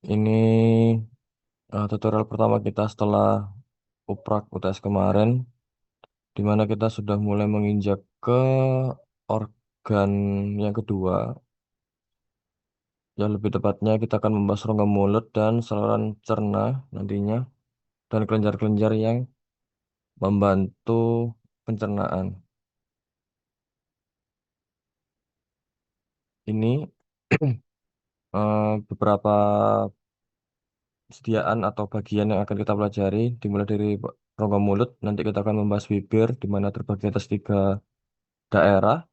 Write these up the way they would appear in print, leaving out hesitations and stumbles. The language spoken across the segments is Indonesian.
Ini tutorial pertama kita setelah uprak UTS kemarin, di mana kita sudah mulai menginjak ke organ yang kedua. Yang lebih tepatnya kita akan membahas rongga mulut dan saluran cerna nantinya, dan kelenjar-kelenjar yang membantu pencernaan. Ini beberapa sediaan atau bagian yang akan kita pelajari, dimulai dari rongga mulut. Nanti kita akan membahas bibir, di mana terbagi atas tiga daerah.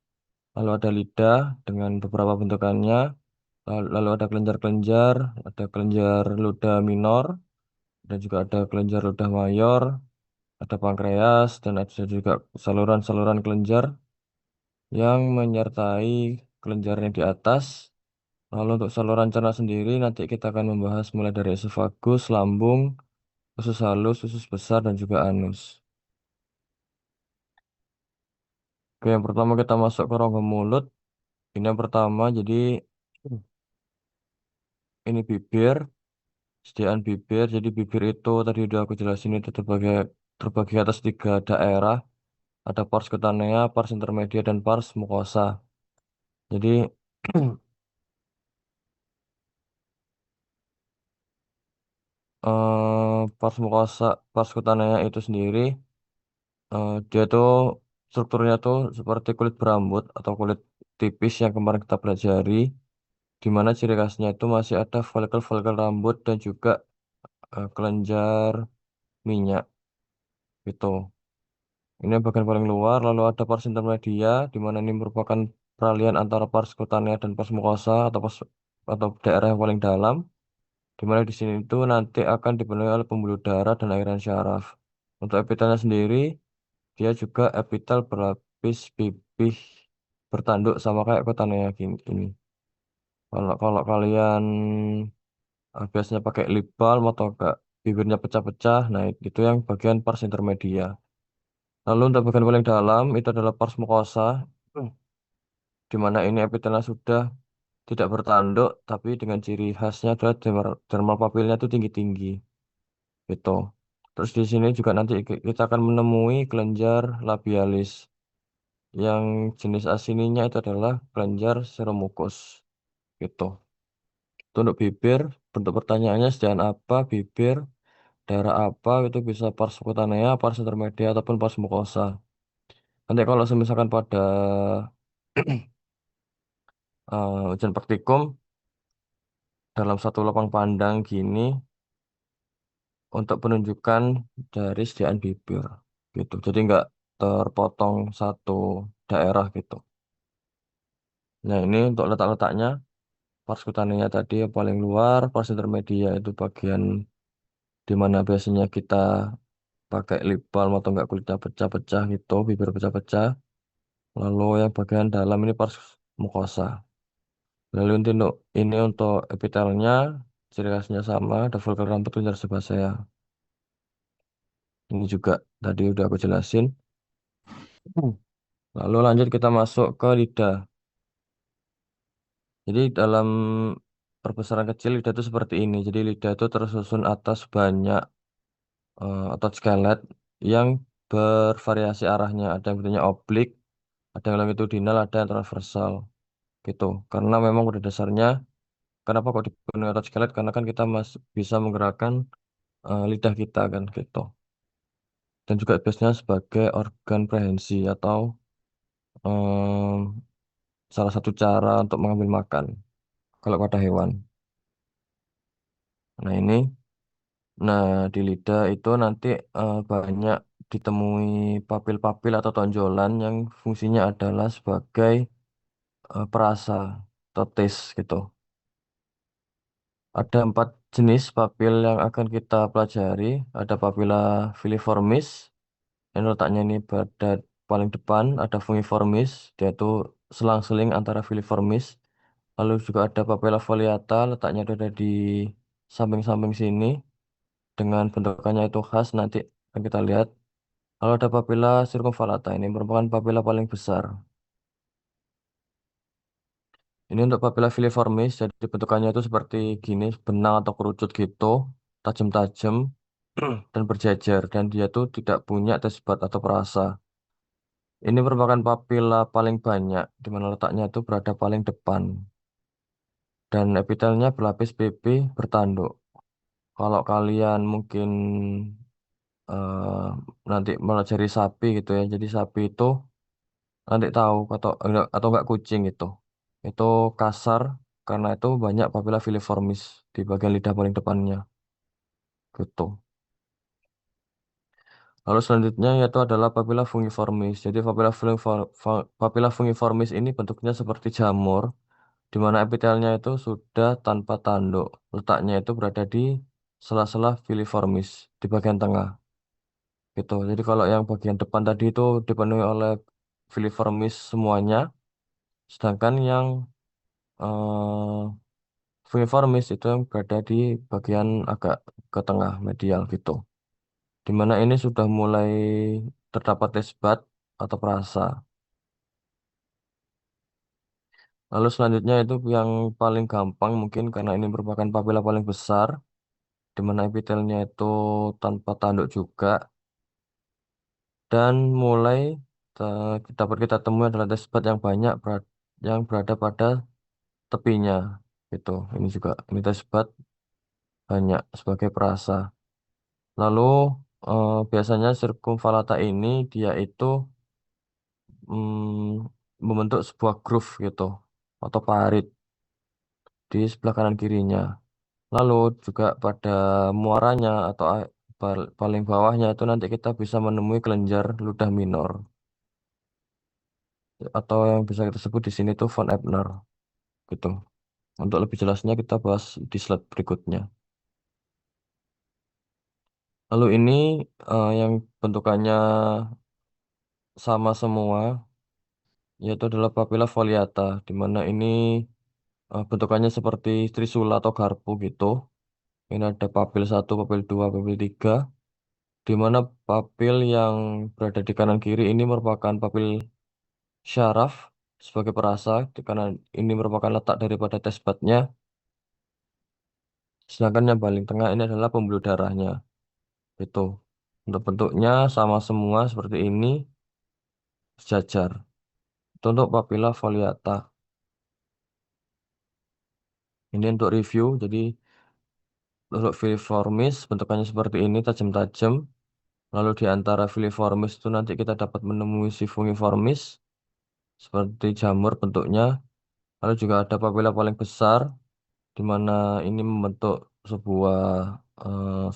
Lalu ada lidah dengan beberapa bentukannya. Lalu ada kelenjar-kelenjar, ada kelenjar ludah minor, dan juga ada kelenjar ludah mayor, ada pankreas, dan ada juga saluran-saluran kelenjar yang menyertai kelenjar yang di atas. Lalu untuk saluran cerna sendiri nanti kita akan membahas mulai dari esofagus, lambung, usus halus, usus besar, dan juga anus. Oke, yang pertama kita masuk ke rongga mulut. Ini yang pertama, jadi ini bibir. Sediaan bibir, jadi bibir itu tadi udah aku jelasin itu terbagi atas tiga daerah. Ada pars cutanea, pars intermedia, dan pars mucosa. Jadi pars mucosa, pars cutanea itu sendiri, dia tuh strukturnya tuh seperti kulit berambut atau kulit tipis yang kemarin kita pelajari, di mana ciri khasnya itu masih ada folikel-folikel rambut dan juga kelenjar minyak gitu. Ini bagian paling luar, lalu ada pars intermedia, di mana ini merupakan peralihan antara pars cutanea dan pars mucosa atau daerah yang paling dalam, di mana di sini itu nanti akan dipenuhi oleh pembuluh darah dan aliran syaraf. Untuk epitelnya sendiri, dia juga epitel berlapis pipih bertanduk sama kayak cutanea ini. Kalau kalau kalian biasanya pakai lip balm atau enggak bibirnya pecah-pecah, nah itu yang bagian pars intermedia. Lalu untuk bagian paling dalam itu adalah pars mucosa, hmm, di mana ini epitelnya sudah tidak bertanduk, tapi dengan ciri khasnya adalah dermal papilnya itu tinggi-tinggi, gitu. Terus di sini juga nanti kita akan menemui kelenjar labialis, yang jenis asininya itu adalah kelenjar seromucus, gitu. Itu untuk bibir, bentuk pertanyaannya sediaan apa, bibir, daerah apa, itu bisa pars cutanea, pars intermedia, ataupun pars mucosa. Nanti kalau misalkan pada ujian praktikum, dalam satu lapang pandang gini untuk penunjukan dari sediaan bibir gitu. Jadi nggak terpotong satu daerah gitu. Nah ini untuk letak-letaknya, pars cutanea tadi yang paling luar, pars intermedia itu bagian di mana biasanya kita pakai lip balm atau enggak kulitnya pecah-pecah gitu, bibir pecah-pecah. Lalu yang bagian dalam ini pars mucosa. Lalu ini untuk epitelnya, ciri khasnya sama, ada follicle rambut, kelenjar sebasea. Ini juga tadi udah aku jelasin. Hmm. Lalu lanjut kita masuk ke lidah. Jadi dalam perbesaran kecil lidah itu seperti ini. Jadi lidah itu tersusun atas banyak otot skelet yang bervariasi arahnya. Ada yang bentuknya oblik, ada yang longitudinal, ada yang transversal gitu. Karena memang pada dasarnya kenapa kok dipenuhi otot skelet? Karena kan kita bisa menggerakkan lidah kita kan gitu. Dan juga biasanya sebagai organ prehensi atau em, salah satu cara untuk mengambil makan kalau pada hewan. Nah ini, nah di lidah itu nanti banyak ditemui papil-papil atau tonjolan yang fungsinya adalah sebagai perasa atau taste gitu. Ada 4 jenis papil yang akan kita pelajari. Ada papilla filiformis, yang letaknya ini pada paling depan. Ada fungiformis, dia itu selang-seling antara filiformis. Lalu juga ada papilla foliata, letaknya ada di samping-samping sini. Dengan bentukannya itu khas, nanti akan kita lihat. Lalu ada papilla circumvallata, ini merupakan papilla paling besar. Ini untuk papilla filiformis, jadi bentukannya itu seperti gini, benang atau kerucut gitu, tajam-tajam dan berjejer, dan dia tuh tidak punya tespat atau perasa. Ini merupakan papilla paling banyak, di mana letaknya itu berada paling depan, dan epitelnya berlapis pipi bertanduk. Kalau kalian mungkin eh, nanti melajari sapi gitu ya, jadi sapi itu nanti tahu atau enggak kucing itu kasar karena itu banyak papilla filiformis di bagian lidah paling depannya gitu. Lalu selanjutnya yaitu adalah papilla fungiformis. Jadi papilla fungiformis ini bentuknya seperti jamur, di mana epitelnya itu sudah tanpa tanduk. Letaknya itu berada di sela-sela filiformis di bagian tengah gitu. Jadi kalau yang bagian depan tadi itu dipenuhi oleh filiformis semuanya, sedangkan yang fungiformis itu yang berada di bagian agak ke tengah medial gitu. Di mana ini sudah mulai terdapat isbat atau perasa. Lalu selanjutnya itu yang paling gampang mungkin karena ini merupakan papila paling besar, di mana epitelnya itu tanpa tanduk juga, dan mulai dapat kita temui adalah isbat yang banyak yang berada pada tepinya gitu. Ini juga ini isbat banyak sebagai perasa. Lalu biasanya sirkumvalata ini dia itu membentuk sebuah groove gitu atau parit di sebelah kanan kirinya. Lalu juga pada muaranya atau paling bawahnya itu nanti kita bisa menemui kelenjar ludah minor atau yang bisa kita sebut di sini tuh von Ebner gitu. Untuk lebih jelasnya kita bahas di slide berikutnya. Lalu ini yang bentukannya sama semua yaitu adalah papilla foliata di mana ini bentukannya seperti trisula atau garpu gitu. Ini ada papil satu, papil 2, papil 3, di mana papil yang berada di kanan kiri ini merupakan papil syaraf sebagai perasa, karena ini merupakan letak daripada tesbatnya. Sedangkan yang paling tengah ini adalah pembuluh darahnya. Itu untuk bentuknya sama semua seperti ini, sejajar. Itu untuk papilla foliata. Ini untuk review, jadi untuk filiformis bentukannya seperti ini, tajam-tajam. Lalu di antara filiformis itu nanti kita dapat menemui si fungiformis seperti jamur bentuknya. Lalu juga ada papila paling besar di mana ini membentuk sebuah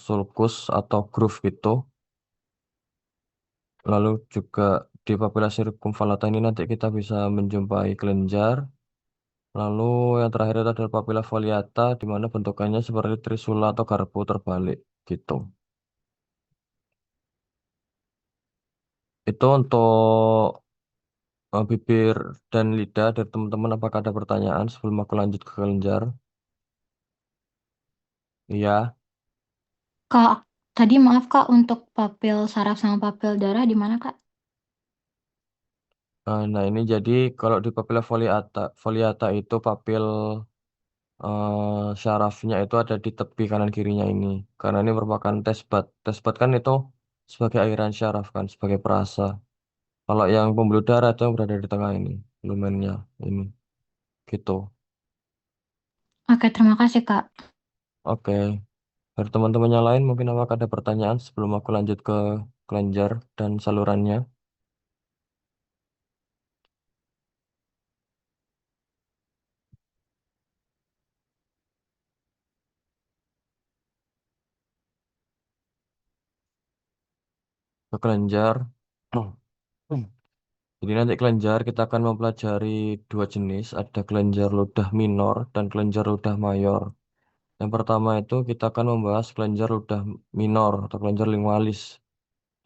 sulcus atau groove gitu. Lalu juga di papila circumvallata ini nanti kita bisa menjumpai kelenjar. Lalu yang terakhir itu adalah papila foliata di mana bentukannya seperti trisula atau garpu terbalik gitu. Itu untuk bibir dan lidah dari teman-teman. Apakah ada pertanyaan sebelum aku lanjut ke kelenjar? Iya. Kak, tadi maaf Kak untuk papil saraf sama papil darah di mana Kak? Nah, ini jadi kalau di papila foliata itu papil syarafnya itu ada di tepi kanan kirinya ini. Karena ini merupakan tesbat. Tesbat kan itu sebagai airan syaraf kan, sebagai perasa. Kalau yang pembuluh darah itu yang berada di tengah ini, lumennya ini, gitu. Oke, terima kasih Kak. Oke, dari teman-teman yang lain mungkin apakah ada pertanyaan sebelum aku lanjut ke kelenjar dan salurannya ke kelenjar. Jadi nanti kelenjar kita akan mempelajari dua jenis, ada kelenjar ludah minor dan kelenjar ludah mayor. Yang pertama itu kita akan membahas kelenjar ludah minor atau kelenjar lingualis,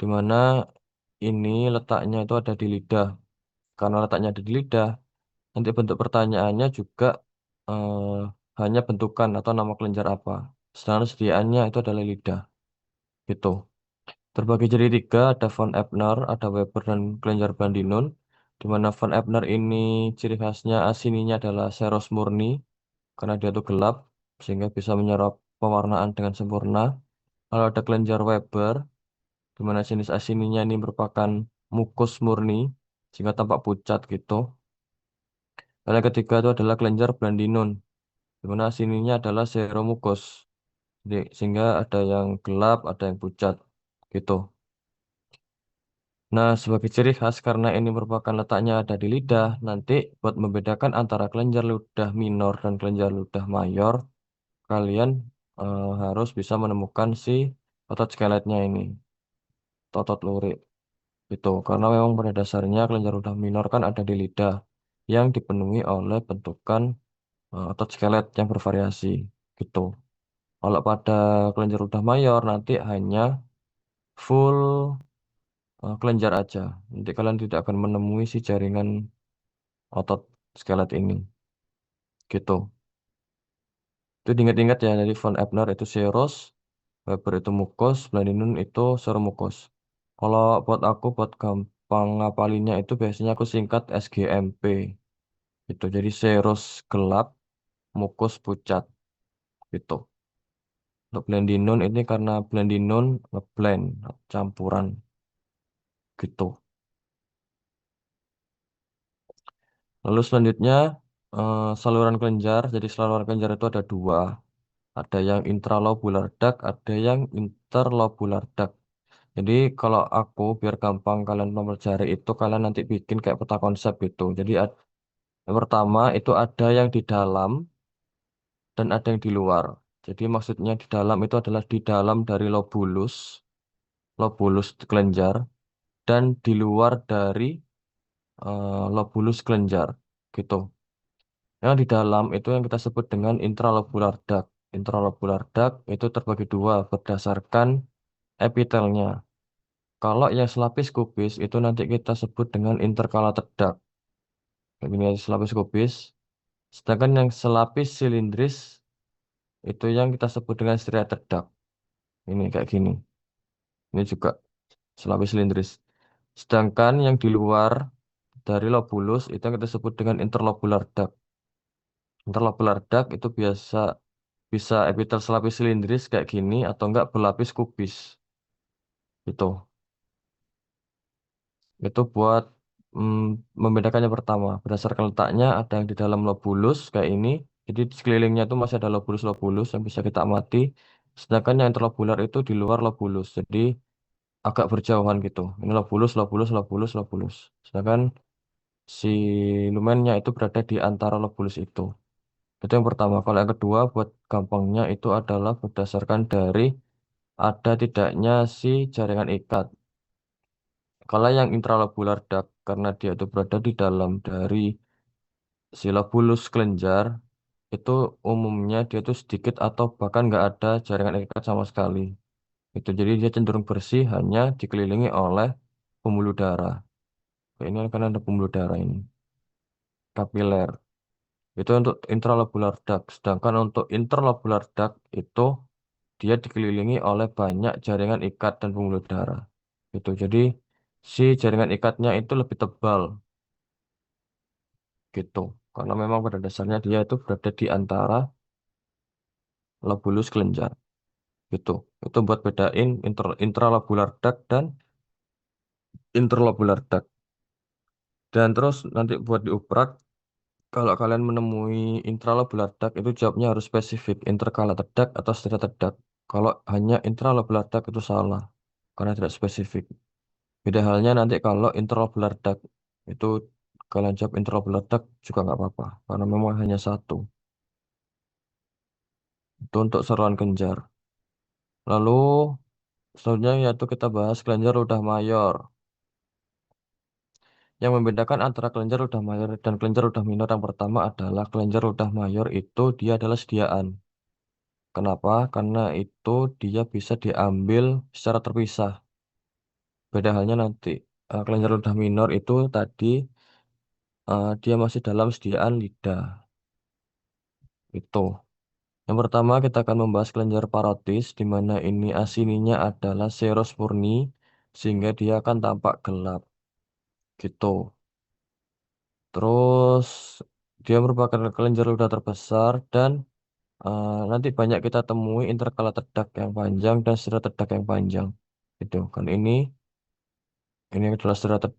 di mana ini letaknya itu ada di lidah. Karena letaknya ada di lidah, nanti bentuk pertanyaannya juga eh, hanya bentukan atau nama kelenjar apa. Sedangkan sediaannya itu adalah lidah, gitu. Terbagi jadi tiga, ada von Ebner, ada Weber, dan kelenjar Bandinun. Di mana Von Ebner ini ciri khasnya asininya adalah seros murni karena dia tuh gelap sehingga bisa menyerap pewarnaan dengan sempurna. Lalu ada kelenjar Weber di mana jenis asininya ini merupakan mukus murni sehingga tampak pucat gitu. Lalu yang ketiga itu adalah kelenjar Blandinun di mana asininya adalah seromukus. Jadi, sehingga ada yang gelap, ada yang pucat gitu. Nah, sebagai ciri khas karena ini merupakan letaknya ada di lidah, nanti buat membedakan antara kelenjar ludah minor dan kelenjar ludah mayor, kalian harus bisa menemukan si otot skeletnya ini, otot lurik itu. Karena memang pada dasarnya kelenjar ludah minor kan ada di lidah yang dipenuhi oleh bentukan otot skelet yang bervariasi gitu. Kalau pada kelenjar ludah mayor nanti hanya full kelenjar aja. Nanti kalian tidak akan menemui si jaringan otot skelet ini. Gitu. Itu diingat-ingat ya, dari Von Ebner itu serous, Weber itu mucus, Blandinun itu seromucus. Kalau buat aku, buat gampang ngapalinnya itu biasanya aku singkat SGMP. Gitu. Jadi serous gelap, mucus pucat. Gitu. Untuk Blandinun ini karena Blandinun ngeblend, campuran. Gitu. Lalu selanjutnya saluran kelenjar. Jadi saluran kelenjar itu ada dua. Ada yang intralobular duct, ada yang interlobular duct. Jadi kalau aku biar gampang kalian mempelajari itu kalian nanti bikin kayak peta konsep gitu. Jadi yang pertama itu ada yang di dalam dan ada yang di luar. Jadi maksudnya di dalam itu adalah di dalam dari lobulus, lobulus kelenjar dan di luar dari lobulus kelenjar gitu. Yang di dalam itu yang kita sebut dengan intralobular duct. Intralobular duct itu terbagi dua berdasarkan epitelnya. Kalau yang selapis kubis itu nanti kita sebut dengan intercalated duct. Kayak gini aja, selapis kubis. Sedangkan yang selapis silindris itu yang kita sebut dengan striated duct. Ini kayak gini. Ini juga selapis silindris. Sedangkan yang di luar dari lobulus itu yang kita sebut dengan interlobular duct. Interlobular duct itu biasa bisa epitel selapis silindris kayak gini atau enggak berlapis kubis. Itu. Itu buat membedakannya pertama. Berdasarkan letaknya ada yang di dalam lobulus kayak ini. Jadi di sekelilingnya itu masih ada lobulus-lobulus yang bisa kita amati. Sedangkan yang interlobular itu di luar lobulus. Jadi agak berjauhan gitu. Ini lobulus, lobulus, lobulus, lobulus. Sedangkan si lumennya itu berada di antara lobulus itu. Itu yang pertama. Kalau yang kedua buat gampangnya itu adalah berdasarkan dari ada tidaknya si jaringan ikat. Kalau yang intralobular duct, karena dia itu berada di dalam dari silobulus kelenjar, itu umumnya dia itu sedikit atau bahkan nggak ada jaringan ikat sama sekali. Itu jadi dia cenderung bersih, hanya dikelilingi oleh pembuluh darah. Ini kan ada pembuluh darah ini, kapiler. Itu untuk intralobular duct. Sedangkan untuk interlobular duct itu dia dikelilingi oleh banyak jaringan ikat dan pembuluh darah. Itu jadi si jaringan ikatnya itu lebih tebal gitu. Karena memang pada dasarnya dia itu berada di antara lobulus kelenjar gitu. Itu buat bedain intralobular duct dan interlobular duct. Dan terus nanti buat diuprak, kalau kalian menemui intralobular duct itu jawabnya harus spesifik, intercalated duct atau striated duct. Kalau hanya intralobular duct itu salah, karena tidak spesifik. Beda halnya nanti kalau interlobular duct itu kalian jawab interlobular duct juga nggak apa-apa, karena memang hanya satu. Itu untuk seruan kelenjar. Lalu selanjutnya yaitu kita bahas kelenjar ludah mayor. Yang membedakan antara kelenjar ludah mayor dan kelenjar ludah minor yang pertama adalah kelenjar ludah mayor itu dia adalah sediaan. Kenapa? Karena itu dia bisa diambil secara terpisah. Beda halnya nanti kelenjar ludah minor itu tadi dia masih dalam sediaan lidah. Itu. Yang pertama kita akan membahas kelenjar parotis di mana ini asininya adalah seros murni sehingga dia akan tampak gelap. Gitu. Terus dia merupakan kelenjar ludah terbesar dan nanti banyak kita temui interkalater duct yang panjang dan striated duct yang panjang. Itu kan ini adalah striated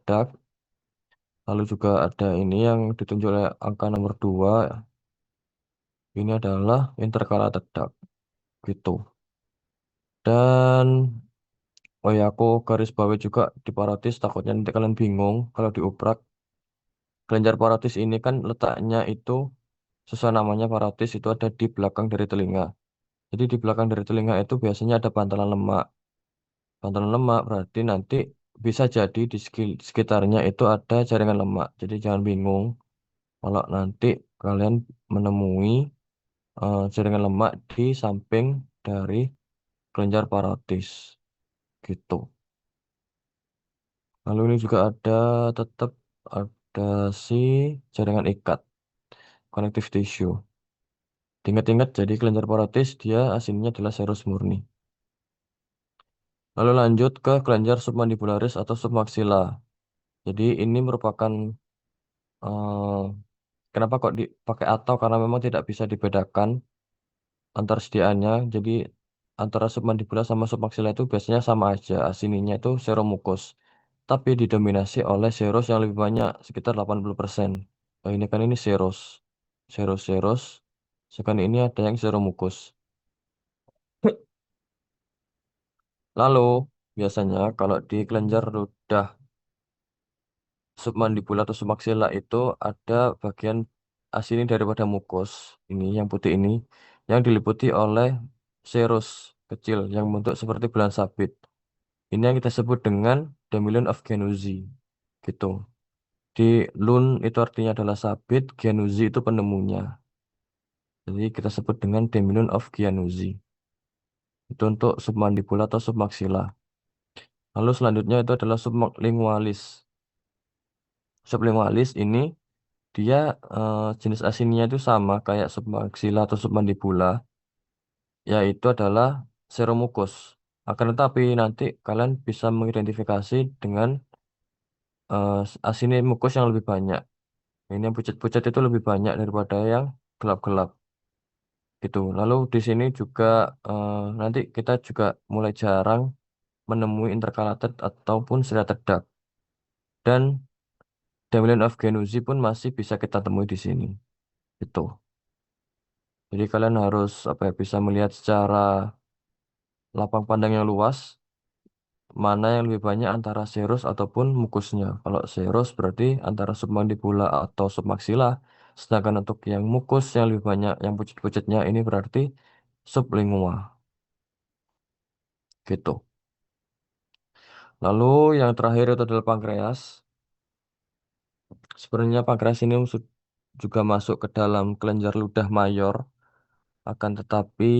duct. Lalu juga ada ini yang ditunjuk oleh angka nomor 2. Ini adalah intercalated duct gitu. Dan oh ya aku garis bawahi juga di parotis takutnya nanti kalian bingung kalau diuprak. Kelenjar parotis ini kan letaknya itu sesuai namanya parotis itu ada di belakang dari telinga. Jadi di belakang dari telinga itu biasanya ada bantalan lemak. Bantalan lemak berarti nanti bisa jadi di sekitarnya itu ada jaringan lemak. Jadi jangan bingung kalau nanti kalian menemui jaringan lemak di samping dari kelenjar parotis gitu. Lalu ini juga ada tetap ada si jaringan ikat connective tissue. Ingat-ingat jadi kelenjar parotis dia aslinya adalah serus murni. Lalu lanjut ke kelenjar submandibularis atau submaxilla. Jadi ini merupakan eh, kenapa kok dipakai atau karena memang tidak bisa dibedakan antar sediaannya. Jadi antara submandibula sama submaxilla itu biasanya sama aja. Asininya itu seromukus. Tapi didominasi oleh seros yang lebih banyak, sekitar 80%. Nah, ini kan ini seros. Seros. Sedangkan ini ada yang seromukus. Lalu, biasanya kalau di kelenjar ludah submandibula atau submaxilla itu ada bagian asini daripada mukus. Ini yang putih ini. Yang diliputi oleh serus kecil yang bentuk seperti bulan sabit. Ini yang kita sebut dengan Demilun of Genuzi. Gitu. Di Lun itu artinya adalah sabit, Gianuzi itu penemunya. Jadi kita sebut dengan Demilun of Gianuzi. Itu untuk submandibula atau submaxilla. Lalu selanjutnya itu adalah sublingualis. Sublingualis ini dia jenis asinnya itu sama kayak submaxilla atau submandibula, yaitu adalah seromukus. Akan tetapi nanti kalian bisa mengidentifikasi dengan asin mukus yang lebih banyak. Ini yang pucat-pucat itu lebih banyak daripada yang gelap-gelap gitu. Lalu di sini juga nanti kita juga mulai jarang menemui intercalated ataupun striated duct. Dan Demilin of Genuzi pun masih bisa kita temui di sini. Itu. Jadi kalian harus apa ya, bisa melihat secara lapang pandang yang luas mana yang lebih banyak antara serus ataupun mukusnya. Kalau serus berarti antara submandibula atau submaxilla, sedangkan untuk yang mukus yang lebih banyak yang pucet-pucetnya ini berarti sublingua. Gitu. Lalu yang terakhir itu adalah pankreas. Sebenarnya pankreas ini juga masuk ke dalam kelenjar ludah mayor, akan tetapi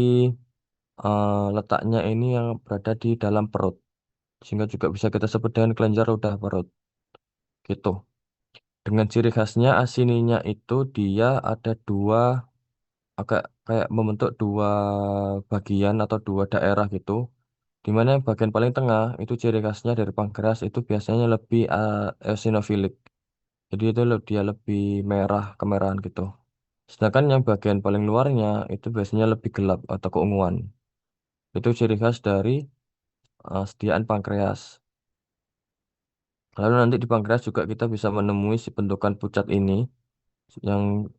letaknya ini yang berada di dalam perut, sehingga juga bisa kita sebut dengan kelenjar ludah perut. Gitu. Dengan ciri khasnya asininya itu dia ada dua, agak kayak membentuk dua bagian atau dua daerah gitu. Di mana yang bagian paling tengah itu ciri khasnya dari pankreas itu biasanya lebih eosinofilik. Jadi itu dia lebih merah kemerahan gitu. Sedangkan yang bagian paling luarnya itu biasanya lebih gelap atau keunguan. Itu ciri khas dari sediaan pankreas. Lalu nanti di pankreas juga kita bisa menemui si bentukan pucat ini yang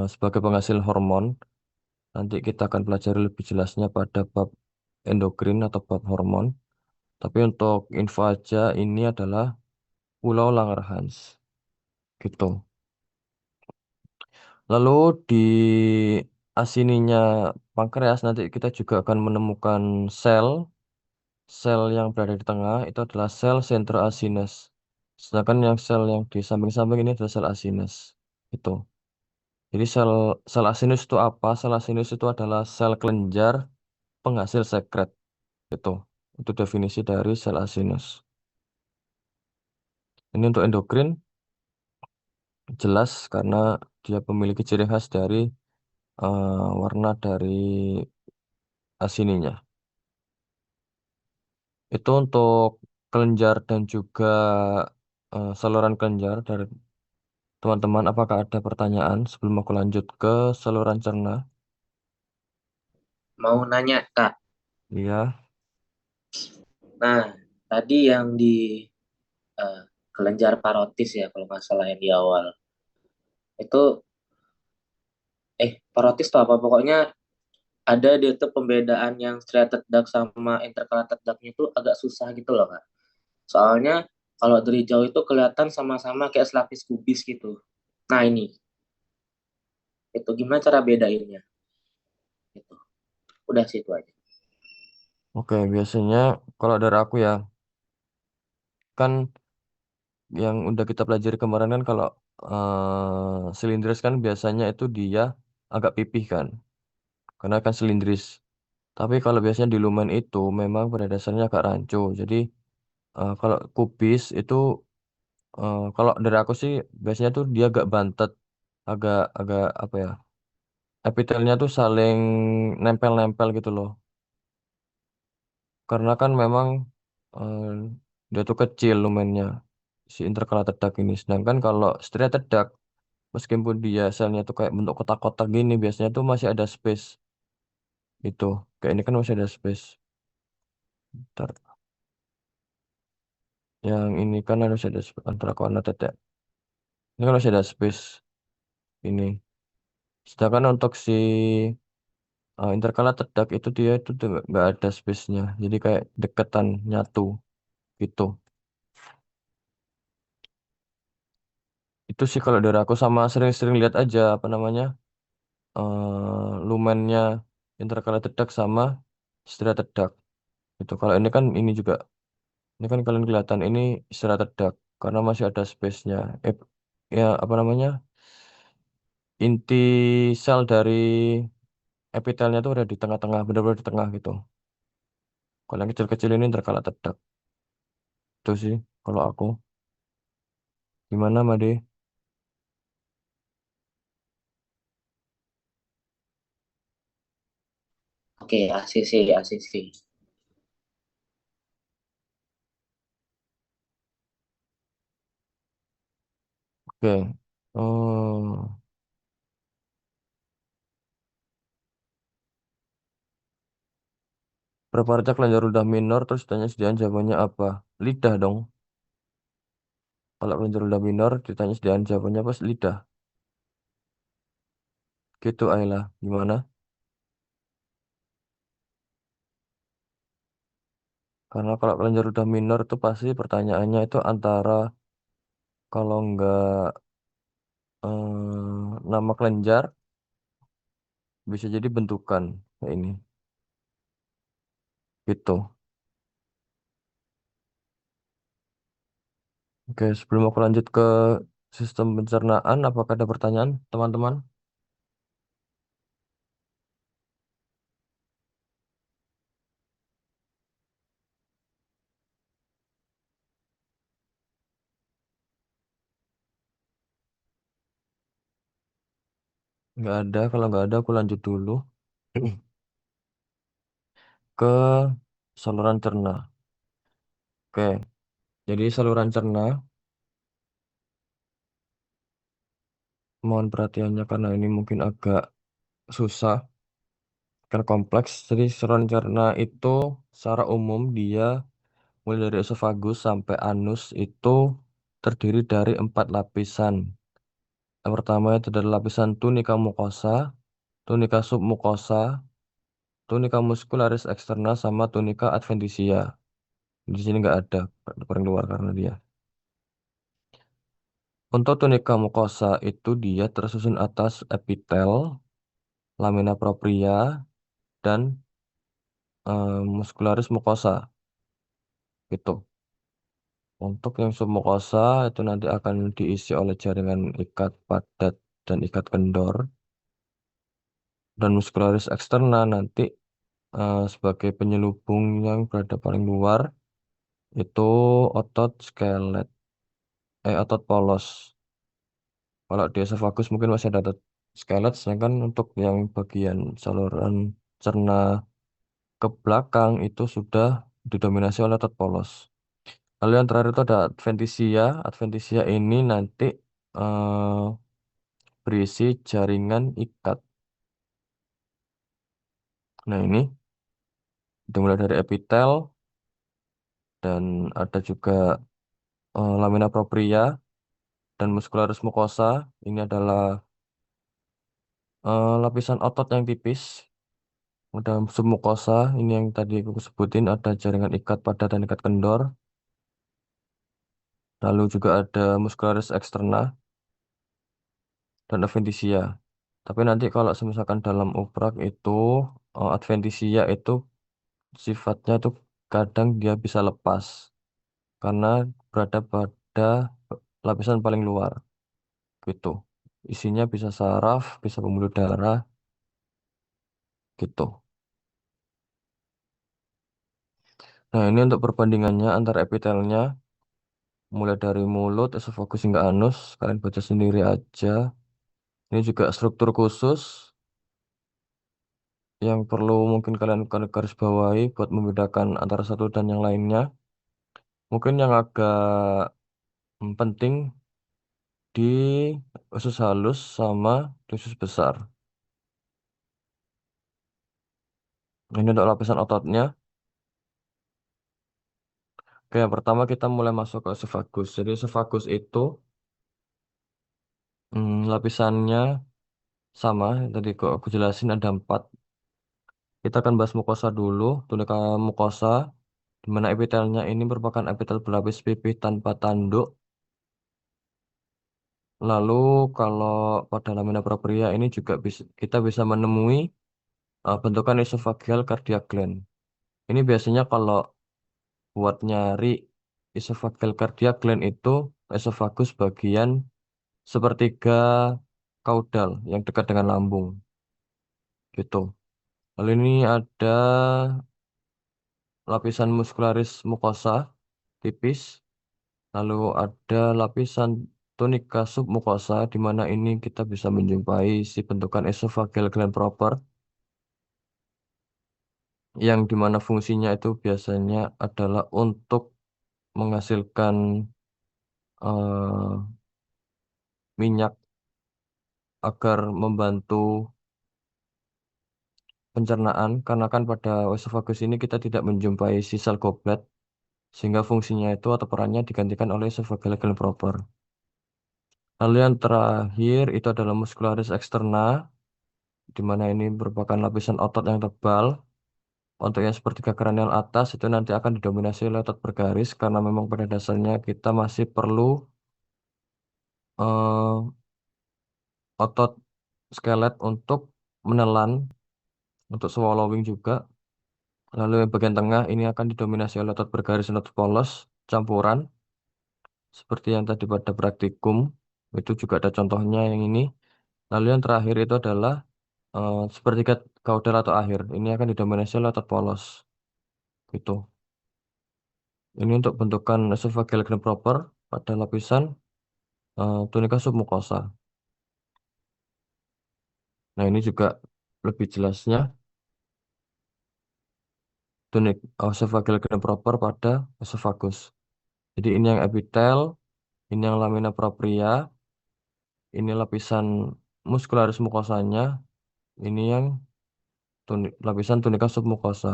sebagai penghasil hormon. Nanti kita akan pelajari lebih jelasnya pada bab endokrin atau bab hormon. Tapi untuk info aja ini adalah Pulau Langerhans. Gitu. Lalu di asininya pankreas nanti kita juga akan menemukan sel. Sel yang berada di tengah itu adalah sel sentroasines. Sedangkan yang sel yang di samping-samping ini adalah sel asines. Itu. Jadi sel sel asinus itu apa? Sel asinus itu adalah sel kelenjar penghasil sekret. Itu. Itu definisi dari sel asinus. Ini untuk endokrin jelas karena dia memiliki ciri khas dari warna dari asininya. Itu untuk kelenjar dan juga saluran kelenjar dari teman-teman. Apakah ada pertanyaan sebelum aku lanjut ke saluran cerna? Mau nanya, Kak. Iya, Nah, tadi yang di eh, kelenjar parotis ya, kalau nggak salah yang di awal. Itu, parotis tuh apa? Pokoknya ada dia tuh pembedaan yang striated duct sama intercalated duct-nya itu agak susah gitu loh, Kak. Soalnya kalau dari jauh itu kelihatan sama-sama kayak selapis kubis gitu. Nah, itu gimana cara bedainnya? Gitu. Udah sih itu aja. oke. Biasanya kalau dari aku ya, kan yang udah kita pelajari kemarin kan kalau silindris kan biasanya itu dia agak pipih kan, karena kan silindris. Tapi kalau biasanya di lumen itu memang pada dasarnya agak rancu. Jadi kalau kubis itu kalau dari aku sih biasanya tuh dia agak bantet, agak agak apa ya? Epitelnya tuh saling nempel-nempel gitu loh. Karena kan memang eh, dia tuh kecil lumennya si intercalated duct ini. Sedangkan kalau striated duct meskipun dia selnya tuh kayak bentuk kotak-kotak gini biasanya tuh masih ada space itu. Kayak ini kan masih ada space. Ntar, yang ini kan harus ada antara coordinate ya. Ini kan masih ada space ini. Sedangkan untuk si intercalated duct itu dia itu tuh nggak ada space-nya. Jadi kayak deketan nyatu gitu. Itu sih kalau dari aku sama sering-sering lihat aja apa namanya lumennya intercalated duct sama striated duct. Itu kalau ini kan ini juga ini kan kalian kelihatan ini striated duct karena masih ada space-nya. Ya apa namanya inti sel dari epitelnya tuh udah di tengah-tengah benar-benar di tengah gitu. Kalau yang kecil-kecil ini intercalated duct. Itu sih kalau aku. Gimana Made? Oke, ACC, ACC. Oke. Oh, Praparca kelenjar ludah minor terus ditanya sediaan jawabannya apa? Lidah dong. Kalau kelenjar ludah minor ditanya sediaan jawabannya apa? Lidah. Gitu Ayla. Gimana? Karena kalau kelenjar ludah minor itu pasti pertanyaannya itu antara kalau nggak nama kelenjar bisa jadi bentukan kayak ini. Gitu. Oke, sebelum aku lanjut ke sistem pencernaan, apakah ada pertanyaan teman-teman? Nggak ada. Kalau nggak ada, aku lanjut dulu ke saluran cerna. Oke, jadi saluran cerna, mohon perhatiannya karena ini mungkin agak susah, karena kompleks. Jadi saluran cerna itu secara umum dia mulai dari esofagus sampai anus itu terdiri dari 4 lapisan. Yang pertama itu adalah lapisan tunika mucosa, tunika submucosa, tunika muscularis externa, sama tunika adventitia. Di sini nggak ada paling luar karena dia. Untuk tunika mucosa itu dia tersusun atas epitel, lamina propria, dan muscularis mucosa. Gitu. Untuk yang submukosa itu nanti akan diisi oleh jaringan ikat padat dan ikat kendor. Dan muscularis eksterna nanti sebagai penyelubung yang berada paling luar itu otot skelet, otot polos. Kalau di esofagus mungkin masih ada otot skelet, sedangkan untuk yang bagian saluran cerna ke belakang itu sudah didominasi oleh otot polos. Lalu yang terakhir itu ada adventisia. Adventisia ini nanti eh, berisi jaringan ikat. Nah ini dimulai dari epitel dan ada juga lamina propria dan muscularis mucosa. Ini adalah lapisan otot yang tipis. Ada submukosa, ini yang tadi aku sebutin, ada jaringan ikat padat dan ikat kendor. Lalu juga ada muscularis externa dan adventisia. Tapi nanti kalau misalkan dalam uprak itu adventisia itu sifatnya itu kadang dia bisa lepas karena berada pada lapisan paling luar gitu. Isinya bisa saraf, bisa pembuluh darah gitu. Nah, ini untuk perbandingannya antara epitelnya mulai dari mulut, esofagus hingga anus. Kalian baca sendiri aja. Ini juga struktur khusus yang perlu mungkin kalian garis bawahi buat membedakan antara satu dan yang lainnya. Mungkin yang agak penting di usus halus sama di usus besar. Ini untuk lapisan ototnya. Oke, yang pertama kita mulai masuk ke esofagus. Jadi esofagus itu lapisannya sama. Tadi kok aku jelasin ada 4. Kita akan bahas mukosa dulu. Tunika mukosa, di mana epitelnya ini merupakan epitel berlapis pipih tanpa tanduk. Lalu kalau pada lamina propria ini juga kita bisa menemui bentukan esophageal cardiac gland. Ini biasanya kalau buat nyari esophageal cardiac gland itu esofagus bagian sepertiga kaudal yang dekat dengan lambung gitu. Lalu ini ada lapisan muscularis mucosa tipis. Lalu ada lapisan tunika submukosa di mana ini kita bisa menjumpai si bentukan esophageal gland proper yang dimana fungsinya itu biasanya adalah untuk menghasilkan eh, minyak agar membantu pencernaan karena kan pada esophagus ini kita tidak menjumpai si sel goblet sehingga fungsinya itu atau perannya digantikan oleh esophageal gland proper. Lalu yang terakhir itu adalah muscularis externa di mana ini merupakan lapisan otot yang tebal. Untuk yang sepertiga kranial atas itu nanti akan didominasi oleh otot bergaris karena memang pada dasarnya kita masih perlu eh, otot skelet untuk menelan, untuk swallowing juga. Lalu yang bagian tengah ini akan didominasi oleh otot bergaris dan otot polos campuran seperti yang tadi pada praktikum. Itu juga ada contohnya yang ini. Lalu yang terakhir itu adalah sepertiga kaudal atau akhir. Ini akan didominasi oleh otot polos gitu. Ini untuk bentukan esophageal gland proper pada lapisan tunika submukosa. Nah, ini juga lebih jelasnya tunik esophageal gland proper pada esophagus. Jadi ini yang epitel, ini yang lamina propria, ini lapisan muscularis mukosanya, ini yang lapisan tunika submukosa.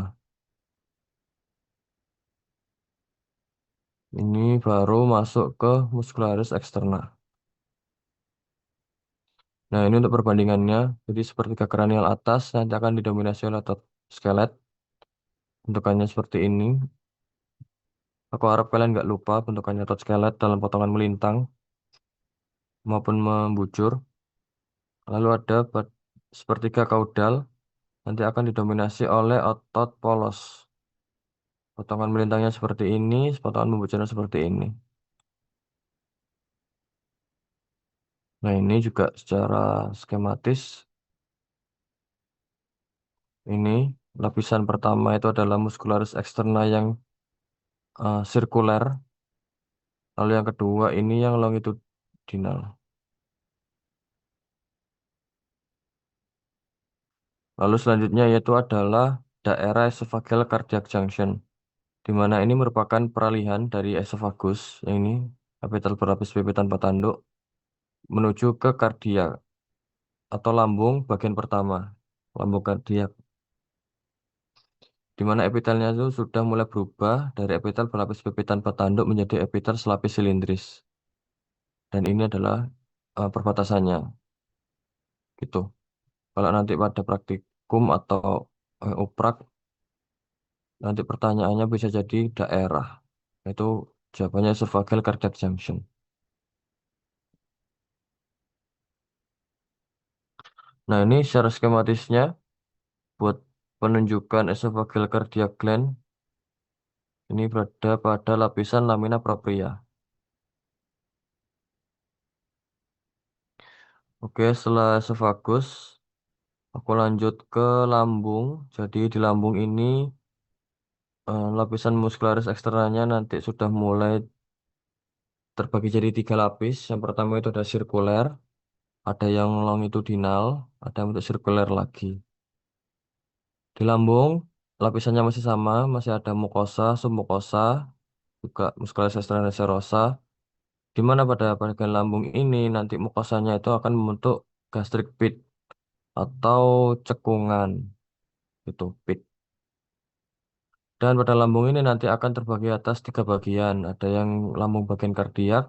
Ini baru masuk ke muscularis externa. Nah, ini untuk perbandingannya. Jadi seperti ke kranial atas nanti akan didominasi oleh otot skelet. Bentukannya seperti ini. Aku harap kalian nggak lupa bentukannya otot skelet dalam potongan melintang maupun membujur. Lalu ada sepertiga kaudal, nanti akan didominasi oleh otot polos. Potongan melintangnya seperti ini, potongan membujurnya seperti ini. Nah, ini juga secara skematis. Ini lapisan pertama itu adalah muscularis externa yang sirkuler. Lalu yang kedua ini yang longitudinal. Lalu selanjutnya yaitu adalah daerah esophageal cardiac junction. di mana ini merupakan peralihan dari esofagus, yang ini epitel berlapis pipit tanpa tanduk, menuju ke kardia atau lambung bagian pertama, lambung kardiak, di mana epitelnya itu sudah mulai berubah dari epitel berlapis pipit tanpa tanduk menjadi epitel selapis silindris. Dan ini adalah perbatasannya, gitu. Kalau nanti pada praktikum atau uprak, nanti pertanyaannya bisa jadi daerah. Itu jawabannya esophageal cardiac junction. Nah, ini secara skematisnya buat penunjukan esophageal cardiac gland ini berada pada lapisan lamina propria. Oke, setelah esophagus, aku lanjut ke lambung. Jadi di lambung ini lapisan muscularis eksternalnya nanti sudah mulai terbagi jadi 3 lapis. Yang pertama itu ada sirkuler, ada yang longitudinal, ada yang bentuk sirkuler lagi. Di lambung, lapisannya masih sama, masih ada mukosa, submukosa, juga muscularis eksternal serosa, di mana pada bagian lambung ini nanti mukosanya itu akan membentuk gastric pit atau cekungan, gitu, pit. Dan pada lambung ini nanti akan terbagi atas 3 bagian, ada yang lambung bagian kardiak,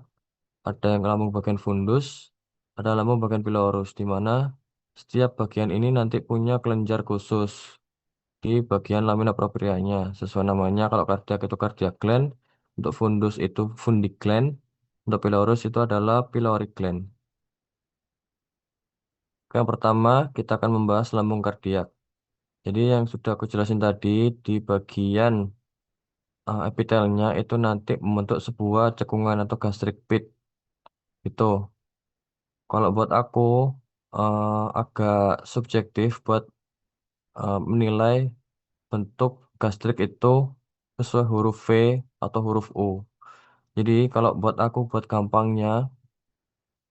ada yang lambung bagian fundus, ada lambung bagian pilorus, di mana setiap bagian ini nanti punya kelenjar khusus di bagian lamina proprianya. Sesuai namanya, kalau kardiak itu cardiac gland, untuk fundus itu fundic gland, untuk pilorus itu adalah pyloric gland. Oke, yang pertama, kita akan membahas lambung kardiak. Jadi yang sudah aku jelasin tadi, di bagian epitelnya itu nanti membentuk sebuah cekungan atau gastric pit. Itu. Kalau buat aku agak subjektif buat menilai bentuk gastrik itu sesuai huruf V atau huruf U. Jadi kalau buat aku buat gampangnya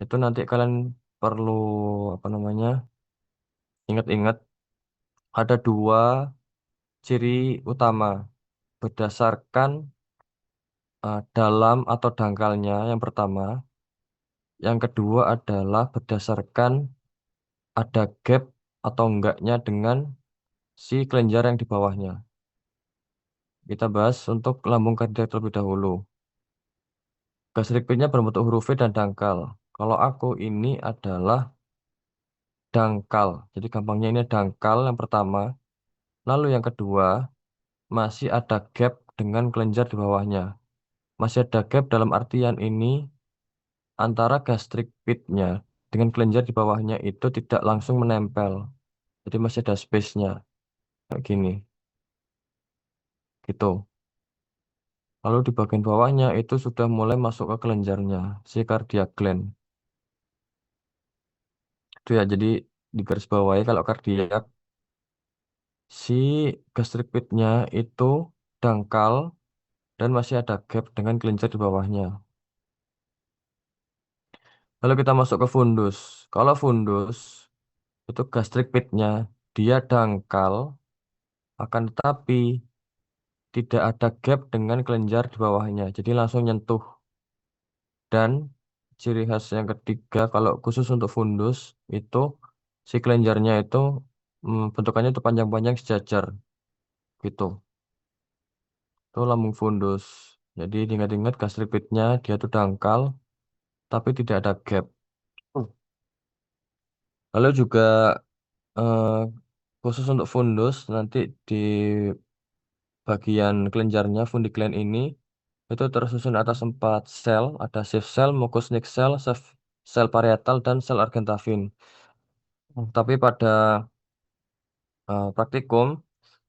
itu nanti kalian perlu apa namanya ingat-ingat ada 2 ciri utama berdasarkan dalam atau dangkalnya yang pertama. Yang kedua adalah berdasarkan ada gap atau enggaknya dengan si kelenjar yang di bawahnya. Kita bahas untuk lambung kardiak terlebih dahulu. Gastric pitnya berbentuk huruf V dan dangkal. Kalau aku ini adalah dangkal. Jadi gampangnya ini dangkal yang pertama. Lalu yang kedua, masih ada gap dengan kelenjar di bawahnya. Masih ada gap dalam artian ini antara gastric pitnya dengan kelenjar di bawahnya itu tidak langsung menempel. Jadi masih ada space-nya. Kayak gini. Gitu. Lalu di bagian bawahnya itu sudah mulai masuk ke kelenjarnya, si cardiac gland. Itu ya, jadi di garis bawahi kalau kardiak, si gastric pitnya itu dangkal dan masih ada gap dengan kelenjar di bawahnya. Lalu kita masuk ke fundus. Kalau fundus, itu gastric pitnya dia dangkal, akan tetapi tidak ada gap dengan kelenjar di bawahnya. Jadi langsung nyentuh. Dan ciri khas yang ketiga, kalau khusus untuk fundus, itu si kelenjarnya itu bentukannya itu panjang-panjang sejajar. Gitu. Itu lambung fundus. Jadi ingat-ingat gastric pitnya dia tuh dangkal, tapi tidak ada gap. Hmm. Lalu juga eh, khusus untuk fundus, nanti di bagian kelenjarnya, fundigland ini, itu tersusun atas 4 sel. Ada Schiff cell, mucosal cell, sel parietal, dan sel argentavin. Tapi pada praktikum,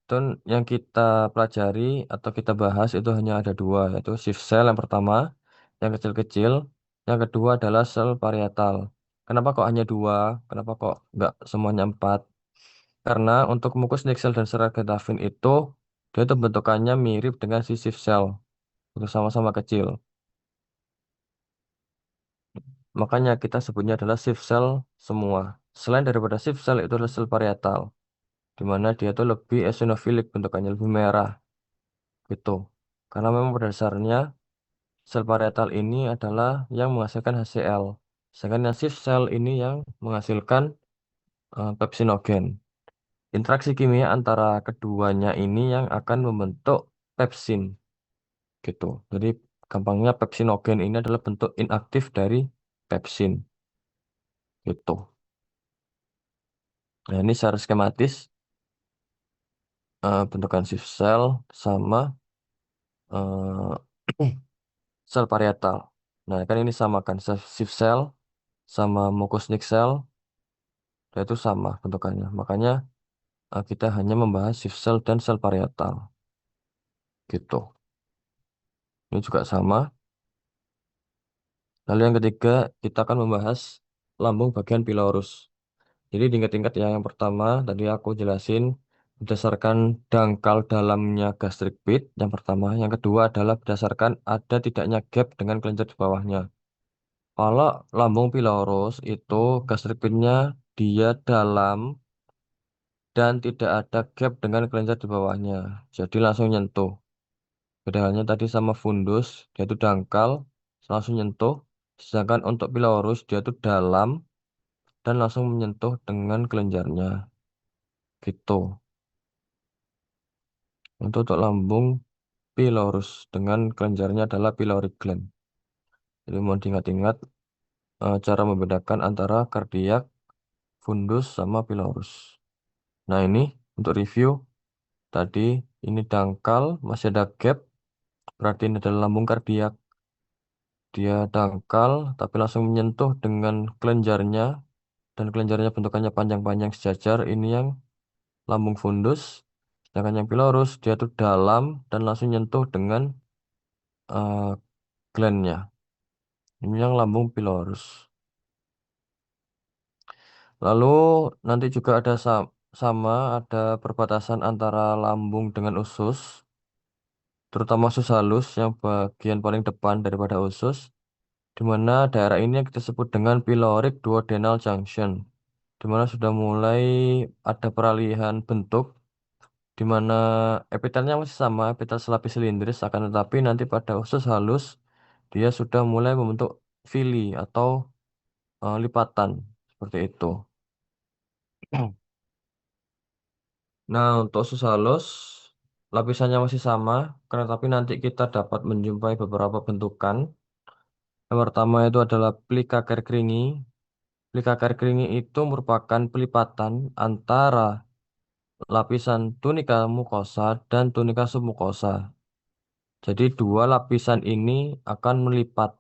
itu yang kita pelajari atau kita bahas itu hanya ada 2, yaitu Schiff cell yang pertama, yang kecil-kecil, yang kedua adalah sel parietal. Kenapa kok hanya 2? Kenapa kok nggak semuanya 4? Karena untuk mukus Nixel dan Serragetavin itu dia itu bentukannya mirip dengan si Schiff cell, itu sama-sama kecil. Makanya kita sebutnya adalah Schiff cell semua. Selain daripada Schiff cell itu adalah sel parietal, di mana dia tuh lebih eosinofilik, bentukannya lebih merah, gitu. Karena memang pada dasarnya sel parietal ini adalah yang menghasilkan HCl. Sedangkan yang shift cell ini yang menghasilkan pepsinogen. Interaksi kimia antara keduanya ini yang akan membentuk pepsin gitu. Jadi gampangnya pepsinogen ini adalah bentuk inaktif dari pepsin gitu. Nah, ini secara skematis bentukan shift cell sama eh, sel parietal. Nah, kan ini sama kan shift cell sama mucosal cell itu sama bentukannya. Makanya kita hanya membahas shift cell dan sel parietal gitu. Ini juga sama. Lalu yang ketiga, kita akan membahas lambung bagian pilorus. Jadi tingkat-tingkat yang pertama tadi aku jelasin berdasarkan dangkal dalamnya gastric pit yang pertama. Yang kedua adalah berdasarkan ada tidaknya gap dengan kelenjar di bawahnya. Kalau lambung pilorus itu gastric pitnya dia dalam dan tidak ada gap dengan kelenjar di bawahnya. Jadi langsung nyentuh. Beda halnya tadi sama fundus, dia itu dangkal, langsung nyentuh. Sedangkan untuk pilorus dia itu dalam dan langsung menyentuh dengan kelenjarnya. Gitu. Untuk lambung pilorus dengan kelenjarnya adalah pyloric gland. Jadi mau diingat-ingat cara membedakan antara kardiak, fundus, sama pilorus. Nah ini untuk review tadi ini dangkal, masih ada gap, berarti ini adalah lambung kardiak. Dia dangkal tapi langsung menyentuh dengan kelenjarnya dan kelenjarnya bentukannya panjang-panjang sejajar. Ini yang lambung fundus. Sedangkan yang pilorus dia tuh dalam dan langsung nyentuh dengan uh, glandnya. Ini yang lambung pilorus. Lalu nanti juga ada sama ada perbatasan antara lambung dengan usus, terutama usus halus yang bagian paling depan daripada usus, di mana daerah ini yang kita sebut dengan pyloric duodenal junction, di mana sudah mulai ada peralihan bentuk, di mana epitelnya masih sama, epitel selapis silindris, akan tetapi nanti pada usus halus dia sudah mulai membentuk vili atau lipatan seperti itu. Nah, untuk usus halus lapisannya masih sama, karena tapi nanti kita dapat menjumpai beberapa bentukan. Yang pertama itu adalah plika kerkringi. Plika kerkringi itu merupakan pelipatan antara lapisan tunika mukosa dan tunika submukosa. Jadi dua lapisan ini akan melipat.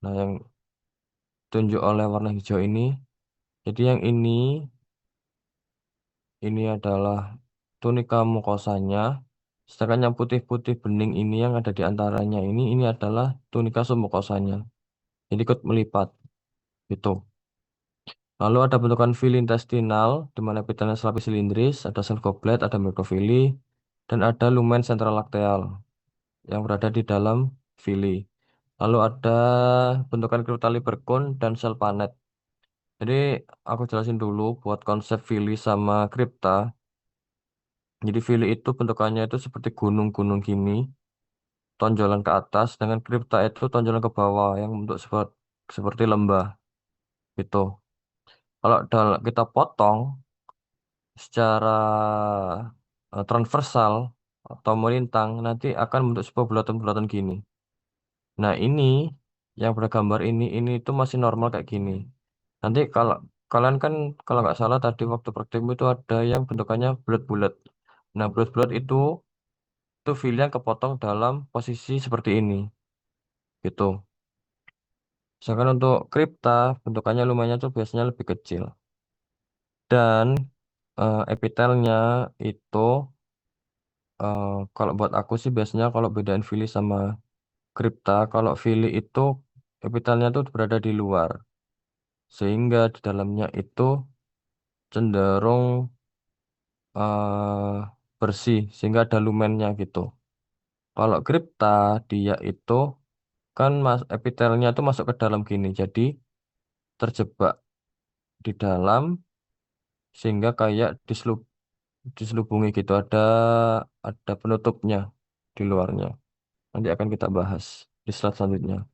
Nah, yang tunjuk oleh warna hijau ini. Jadi yang ini adalah tunika mukosanya. Sedangkan yang putih-putih bening ini yang ada di antaranya ini adalah tunika submukosanya. Jadi ikut melipat gitu. Lalu ada bentukan fili intestinal di mana epitelnya selapis silindris, ada sel goblet, ada mikrofili, dan ada lumen sentral lakteal yang berada di dalam fili. Lalu ada bentukan kriptali berkun dan sel panet. Jadi aku jelasin dulu buat konsep fili sama kripta. Jadi fili itu bentukannya itu seperti gunung-gunung gini, tonjolan ke atas, dengan kripta itu tonjolan ke bawah yang bentuk seperti lembah gitu. Kalau kita potong secara transversal atau melintang, nanti akan bentuk sebuah bulatan-bulatan gini. Nah ini yang pada gambar ini itu masih normal kayak gini. Nanti kalau kalian kan kalau nggak salah tadi waktu praktikum itu ada yang bentukannya bulat-bulat. Nah bulat-bulat itu fili yang kepotong dalam posisi seperti ini gitu. Sedangkan untuk kripta bentukannya lumayan tuh biasanya lebih kecil. Dan epitelnya itu kalau buat aku sih biasanya kalau bedain fili sama kripta, kalau fili itu epitelnya tuh berada di luar. Sehingga di dalamnya itu cenderung eh, bersih, sehingga ada lumennya gitu. Kalau kripta dia itu kan epitelnya itu masuk ke dalam gini, jadi terjebak di dalam sehingga kayak diselubungi gitu, ada penutupnya di luarnya. Nanti akan kita bahas di slide selanjutnya.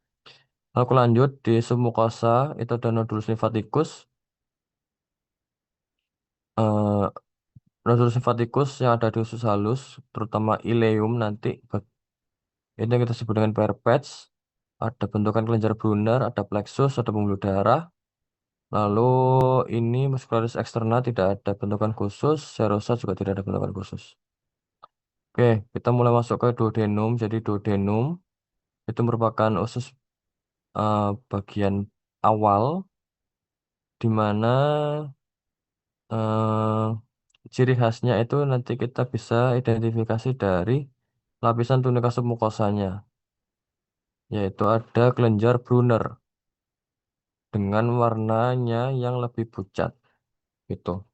Aku lanjut di submukosa itu ada nodulus limfatikus. Eh, Nodulus limfatikus yang ada di usus halus, terutama ileum nanti itu yang kita sebut dengan Peyer's patch. Ada bentukan kelenjar Brunner, ada plexus, ada pembuluh darah. Lalu ini muscularis externa tidak ada bentukan khusus, serosa juga tidak ada bentukan khusus. Oke, kita mulai masuk ke duodenum. Jadi duodenum itu merupakan usus eh, bagian awal di mana eh, ciri khasnya itu nanti kita bisa identifikasi dari lapisan tunika submukosanya, yaitu ada kelenjar Brunner dengan warnanya yang lebih pucat gitu.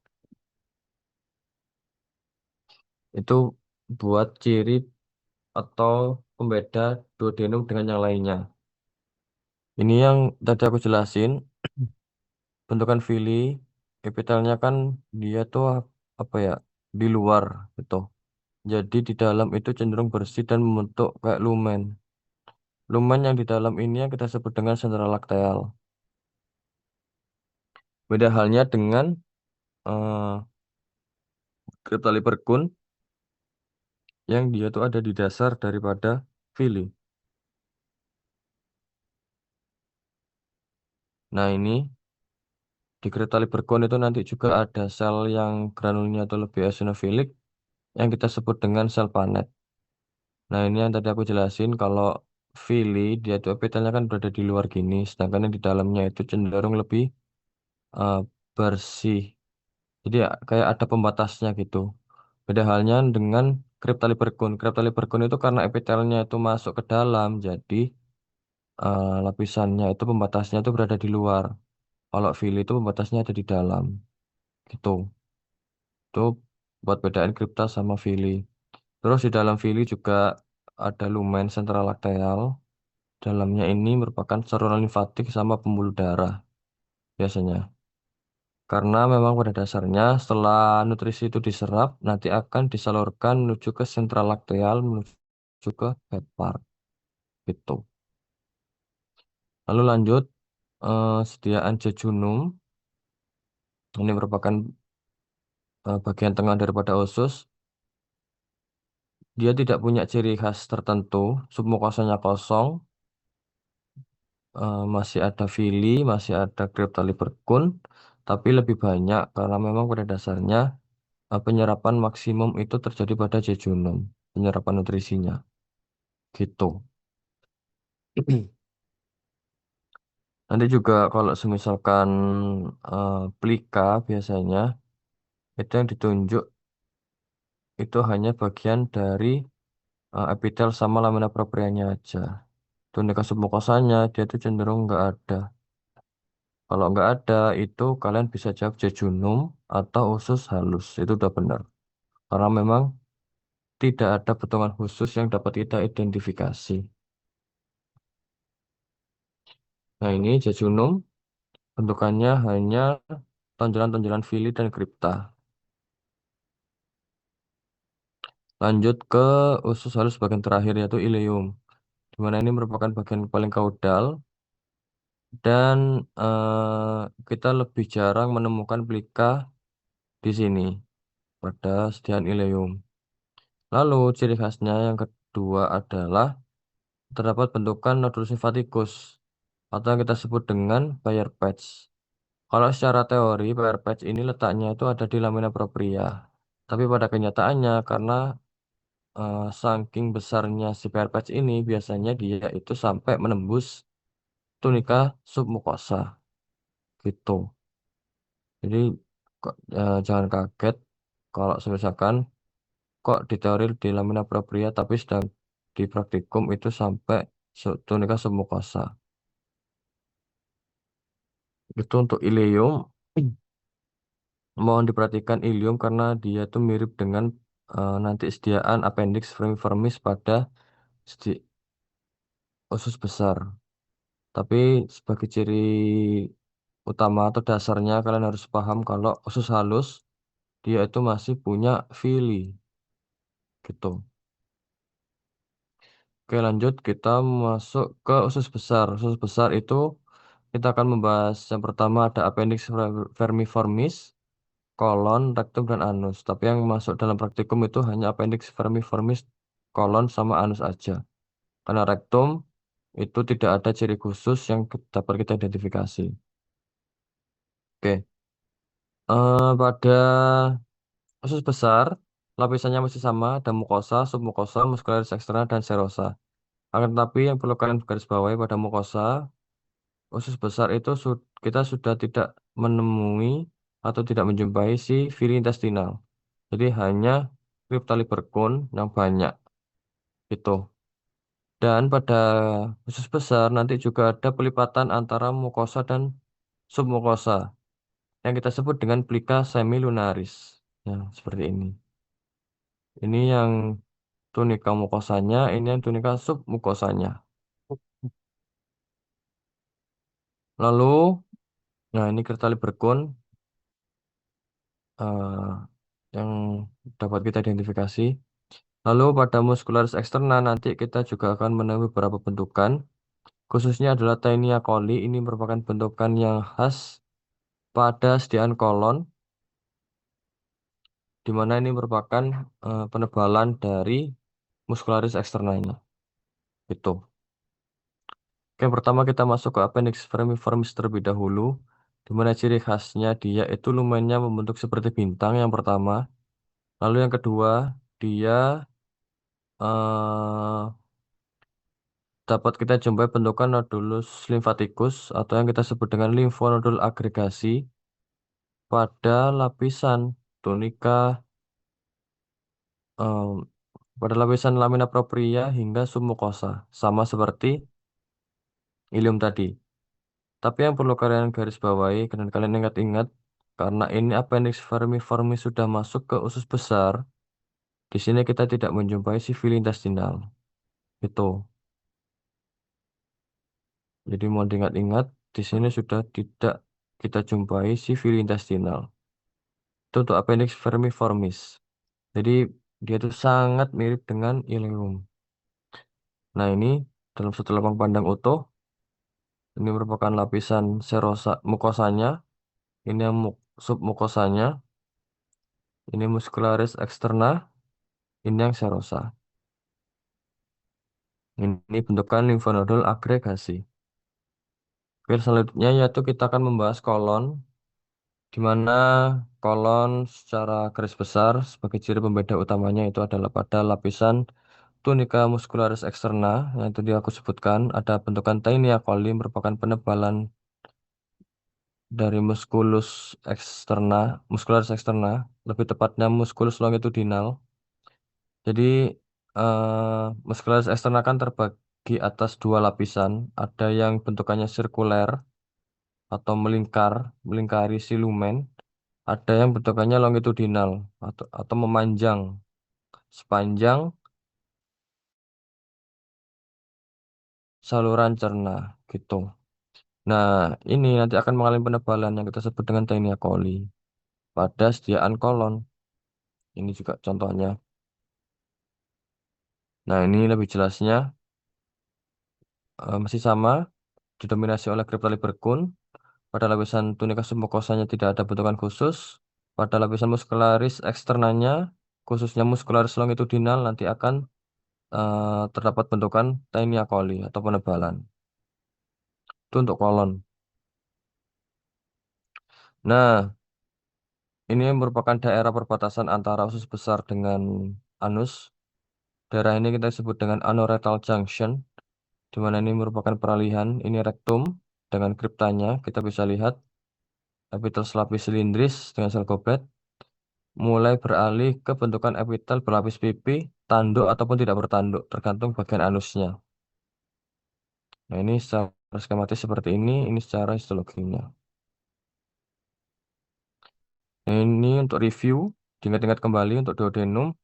Itu buat ciri atau pembeda duodenum dengan yang lainnya. Ini yang tadi aku jelasin, bentukan villi, epitelnya kan dia tuh apa ya, di luar gitu. Jadi di dalam itu cenderung bersih dan membentuk kayak lumen. Lumen yang di dalam ini yang kita sebut dengan sentral lakteal. Beda halnya dengan eh Cryptolipercun yang dia tuh ada di dasar daripada villi. Nah ini di Cryptolipercun itu nanti juga ada sel yang granulnya atau lebih eosinofilik yang kita sebut dengan sel panet. Nah ini yang tadi aku jelasin kalau villi dia tuh epitelnya kan berada di luar gini, sedangkan yang di dalamnya itu cenderung lebih eh, bersih. Jadi ya, kayak ada pembatasnya gitu. Beda halnya dengan Cryptolipercun. Cryptolipercun itu karena epitelnya itu masuk ke dalam, jadi lapisannya itu pembatasnya itu berada di luar. Kalau villi itu pembatasnya ada di dalam. Gitu. Itu buat bedaan kripta sama villi. Terus di dalam villi juga ada lumen sentral lakteal. Dalamnya ini merupakan saluran limfatik sama pembuluh darah biasanya. Karena memang pada dasarnya setelah nutrisi itu diserap, nanti akan disalurkan menuju ke sentral lakteal, menuju ke hepat gitu. Lalu lanjut, sediaan jejunum. Ini merupakan bagian tengah daripada usus. Dia tidak punya ciri khas tertentu, submukosanya kosong, masih ada villi, masih ada Cryptolipercun, tapi lebih banyak karena memang pada dasarnya penyerapan maksimum itu terjadi pada jejunum, penyerapan nutrisinya, gitu. Nanti juga kalau semisalkan plika biasanya itu yang ditunjuk itu hanya bagian dari epitel sama lamina proprianya aja. Tunika submukosanya dia tuh cenderung nggak ada. Kalau nggak ada itu kalian bisa jawab jejunum atau usus halus. Itu udah benar. Karena memang tidak ada potongan khusus yang dapat kita identifikasi. Nah ini jejunum bentukannya hanya tonjolan-tonjolan villi dan kripta. Lanjut ke usus halus bagian terakhir yaitu ileum. Di mana ini merupakan bagian paling kaudal dan kita lebih jarang menemukan plika di sini pada sediaan ileum. Lalu ciri khasnya yang kedua adalah terdapat bentukan nodulus limfatikus atau yang kita sebut dengan Bayer patch. Kalau secara teori Bayer patch ini letaknya itu ada di lamina propria. Tapi pada kenyataannya karena saking besarnya si Bayer patch ini biasanya dia itu sampai menembus tunika submukosa gitu. Jadi jangan kaget kalau misalkan kok di teori di lamina propria tapi sedang di praktikum itu sampai tunika submukosa. Itu untuk ileum. Mohon diperhatikan ileum karena dia tuh mirip dengan nanti sediaan appendix firmiformis pada sedi- usus besar. Tapi sebagai ciri utama atau dasarnya kalian harus paham kalau usus halus dia itu masih punya villi gitu. Oke, lanjut kita masuk ke usus besar. Usus besar itu kita akan membahas yang pertama ada appendix vermiformis, kolon, rektum, dan anus. Tapi yang masuk dalam praktikum itu hanya appendix vermiformis, kolon, sama anus aja. Karena rektum itu tidak ada ciri khusus yang dapat kita identifikasi. Oke, pada usus besar, lapisannya masih sama, ada mukosa, submukosa, muscularis eksterna, dan serosa. Akan tetapi yang perlu kalian garis bawahi pada mukosa, usus besar itu kita sudah tidak menemui atau tidak menjumpai si fili intestinal. Jadi hanya Cryptalibercon yang banyak itu. Dan pada usus besar nanti juga ada pelipatan antara mukosa dan submukosa yang kita sebut dengan plika semilunaris. Ya, seperti ini. Ini yang tunika mukosanya, ini yang tunika submukosanya. Lalu, nah ini Cryptalibercon eh, yang dapat kita identifikasi. Lalu pada muscularis eksterna nanti kita juga akan menemui beberapa bentukan. Khususnya adalah Taenia coli. Ini merupakan bentukan yang khas pada sediaan kolon, di mana ini merupakan penebalan dari muscularis eksternanya. Itu. Oke, yang pertama kita masuk ke appendix vermiformis terlebih dahulu, di mana ciri khasnya dia itu lumennya membentuk seperti bintang yang pertama. Lalu yang kedua, dia eh, dapat kita jumpai bentukan nodulus limfaticus atau yang kita sebut dengan limfonodul agregasi pada lapisan tunika em, pada lapisan lamina propria hingga submukosa, sama seperti ilium tadi. Tapi yang perlu kalian garis bawahi dan kalian ingat-ingat, karena ini appendix vermiformis sudah masuk ke usus besar, di sini kita tidak menjumpai sifili intestinal. Itu. Jadi mau diingat-ingat, di sini sudah tidak kita jumpai sifili intestinal. Itu untuk appendix vermiformis. Jadi dia itu sangat mirip dengan ileum. Nah ini dalam satu lapang pandang utuh, ini merupakan lapisan serosa mukosanya, ini yang submukosanya, ini muscularis eksterna, ini yang serosa. Ini bentukan limfonodul agregasi. Oke, selanjutnya yaitu kita akan membahas kolon, di mana kolon secara garis besar sebagai ciri pembeda utamanya itu adalah pada lapisan tunika muscularis eksterna, yang itu dia aku sebutkan, ada bentukan Taenia coli merupakan penebalan dari muscularis eksterna, lebih tepatnya musculus longitudinal. Jadi muscularis eksterna kan terbagi atas dua lapisan, ada yang bentukannya sirkuler atau melingkari si lumen, ada yang bentukannya longitudinal atau memanjang sepanjang saluran cerna gitu. Nah, ini nanti akan mengalami penebalan yang kita sebut dengan Taenia coli pada sediaan kolon. Ini juga contohnya. Nah, ini lebih jelasnya masih sama, didominasi oleh Cryptolibercun. Pada lapisan tunika submukosanya tidak ada bentukan khusus. Pada lapisan muscularis eksternanya, khususnya muscularis longitudinal, nanti akan terdapat bentukan Taenia coli atau penebalan. Itu untuk kolon. Nah, ini merupakan daerah perbatasan antara usus besar dengan anus. Daerah ini kita sebut dengan anorectal junction, di mana ini merupakan peralihan. Ini rektum dengan kriptanya. Kita bisa lihat epitel selapis silindris dengan sel goblet mulai beralih ke bentukan epitel berlapis pipi, tanduk ataupun tidak bertanduk, tergantung bagian anusnya. Nah, ini secara skematis seperti ini secara histologinya. Nah, ini untuk review, diingat-ingat kembali untuk duodenum,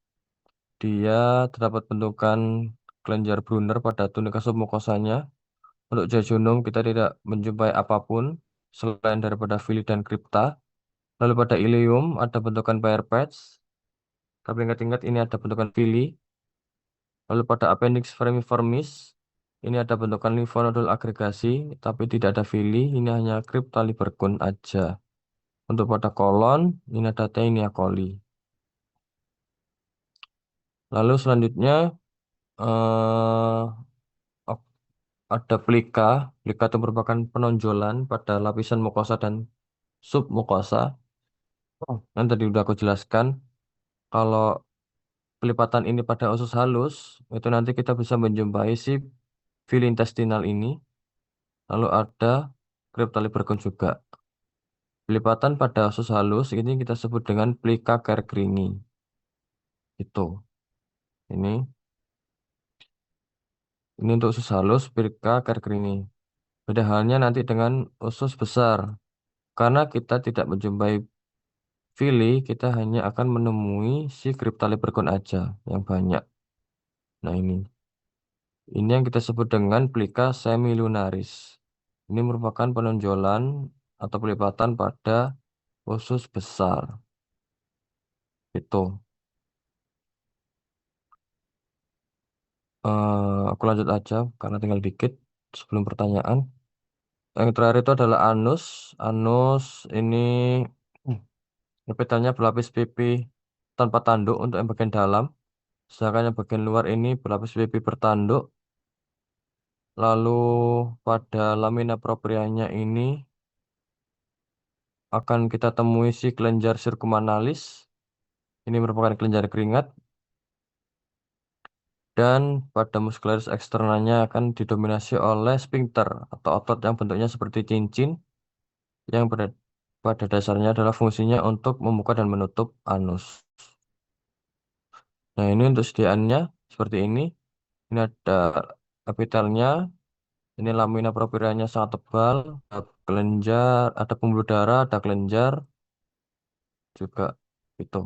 dia terdapat bentukan kelenjar Brunner pada tunika submukosanya. Untuk jejunum kita tidak menjumpai apapun selain daripada fili dan kripta. Lalu pada ileum ada bentukan pair patch, tapi ingat-ingat ini ada bentukan fili. Lalu pada appendix firmiformis, ini ada bentukan limfonodul agregasi, tapi tidak ada fili, ini hanya Cryptaliberkun aja. Untuk pada kolon, ini ada Taenia coli. Lalu selanjutnya, eh, ada plika. Plika itu merupakan penonjolan pada lapisan mukosa dan submukosa. Oh, yang tadi udah aku jelaskan, kalau pelipatan ini pada usus halus, itu nanti kita bisa menjumpai si fili intestinal ini. Lalu ada Cryptaliberkun juga. Pelipatan pada usus halus ini kita sebut dengan plika kerkrini. Itu. Ini. Ini untuk usus halus, plika kerkrini. Beda halnya nanti dengan usus besar. Karena kita tidak menjumpai fili, kita hanya akan menemui si Cryptaliberkun aja yang banyak. Nah ini. Ini yang kita sebut dengan plika semilunaris. Ini merupakan penonjolan atau pelipatan pada usus besar. Itu. Aku lanjut aja karena tinggal dikit sebelum pertanyaan. Yang terakhir itu adalah anus. Anus ini orbitalnya berlapis pipi tanpa tanduk untuk yang bagian dalam. Sedangkan yang bagian luar ini berlapis pipi bertanduk. Lalu pada lamina proprianya ini akan kita temui si kelenjar circumanalis. Ini merupakan kelenjar keringat. Dan pada muscularis eksternalnya akan didominasi oleh sphincter atau otot yang bentuknya seperti cincin yang pada dasarnya adalah fungsinya untuk membuka dan menutup anus. Nah, ini untuk sediaannya seperti ini. Ini ada epitelnya, ini lamina properianya sangat tebal, ada kelenjar, ada pembuluh darah, ada kelenjar juga itu.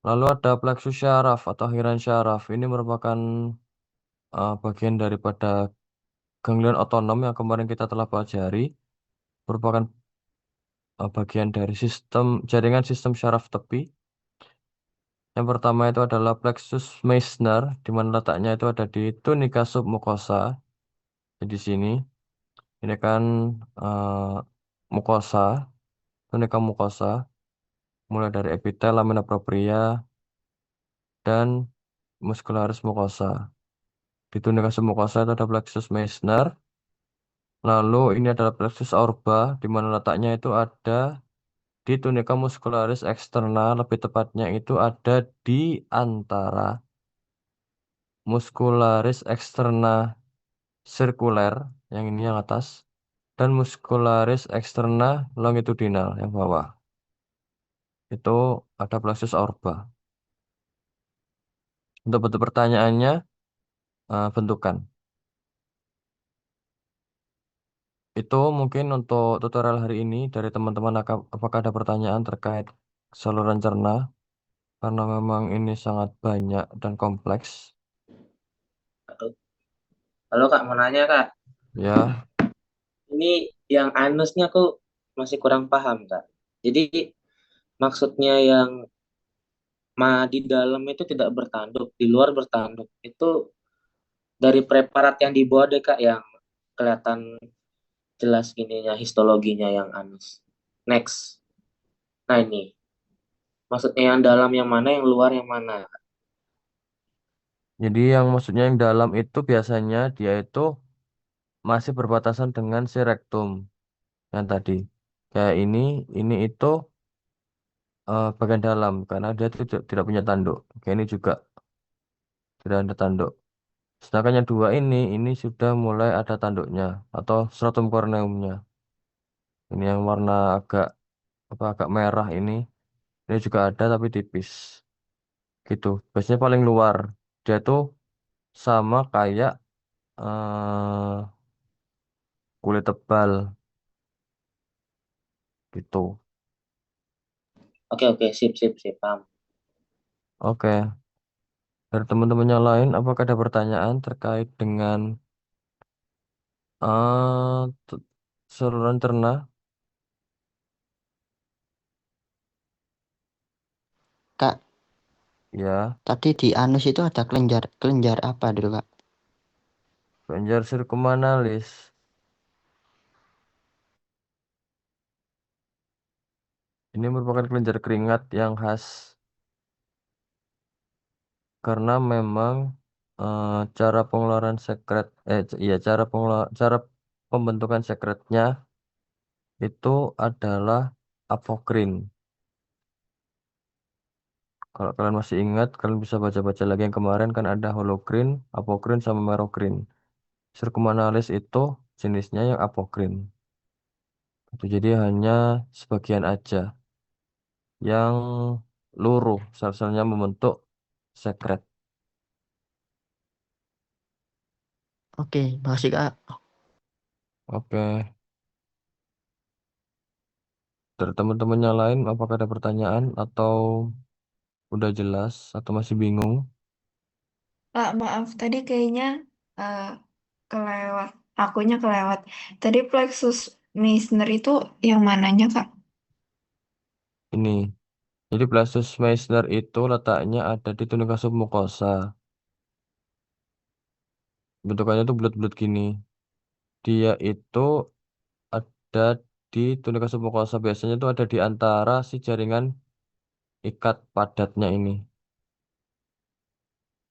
Lalu ada plexus syaraf atau akhiran syaraf. Ini merupakan bagian daripada ganglion otonom yang kemarin kita telah pelajari, merupakan bagian dari sistem jaringan sistem syaraf tepi. Yang pertama itu adalah plexus Meissner, di mana letaknya itu ada di tunika submukosa. Di sini, ini kan mukosa, tunika mukosa, mulai dari epitel, lamina propria, dan muscularis mukosa. Di tunika submukosa itu ada plexus Meissner. Lalu ini adalah plexus aorba, di mana letaknya itu ada di tunika muscularis eksternal, lebih tepatnya itu ada di antara muscularis eksterna sirkuler yang ini yang atas dan muscularis eksterna longitudinal yang bawah. Itu ada plexus aorba. Untuk bentuk pertanyaannya bentukan. Itu mungkin untuk tutorial hari ini dari teman-teman apakah ada pertanyaan terkait saluran cerna karena memang ini sangat banyak dan kompleks. Halo Kak, mau nanya Kak. Ya, Ini yang anusnya aku masih kurang paham Kak. Jadi maksudnya yang di dalam itu tidak bertanduk, di luar bertanduk. Itu dari preparat yang dibawa deh Kak yang kelihatan jelas ininya histologinya yang anus. Next. Nah ini, maksudnya yang dalam yang mana, yang luar yang mana? jadi yang maksudnya yang dalam itu biasanya dia itu masih berbatasan dengan si rektum yang tadi. Kayak ini itu bagian dalam karena dia tidak punya tanduk. Kayak ini juga tidak ada tanduk. Sedangkan yang dua ini sudah mulai ada tanduknya atau stratum corneumnya. Ini yang warna agak merah ini juga ada tapi tipis. Gitu. Biasanya paling luar. Dia tuh sama kayak eh, kulit tebal gitu. Oke, oke, sip, sip, sip, paham. Oke. Dari teman-teman yang lain, apakah ada pertanyaan terkait dengan eh t- saluran cerna? Kak, Ya, Tadi di anus itu ada kelenjar. Kelenjar apa dulu, Kak? kelenjar sirkumanalis. Ini merupakan kelenjar keringat yang khas karena memang cara pengeluaran sekret, iya cara pembentukan sekretnya itu adalah apokrin. Kalau kalian masih ingat, kalian bisa baca-baca lagi yang kemarin kan ada holokrin, apokrin, sama merokrin. Zircumanalis itu jenisnya yang apokrin. Itu jadi hanya sebagian aja yang luruh, sel-selnya membentuk sekret. Oke, makasih, Kak. Oke, dari teman-teman yang lain, apakah ada pertanyaan atau udah jelas atau masih bingung? Kak, maaf, tadi kayaknya eh, kelewat. Akunya kelewat. Tadi plexus Meissner itu yang mananya, Kak? Ini, jadi Blasius Meissner itu letaknya ada di tunika submukosa. Bentukannya tuh bulat-bulat gini. Dia itu ada di tunika submukosa, biasanya itu ada di antara si jaringan ikat padatnya ini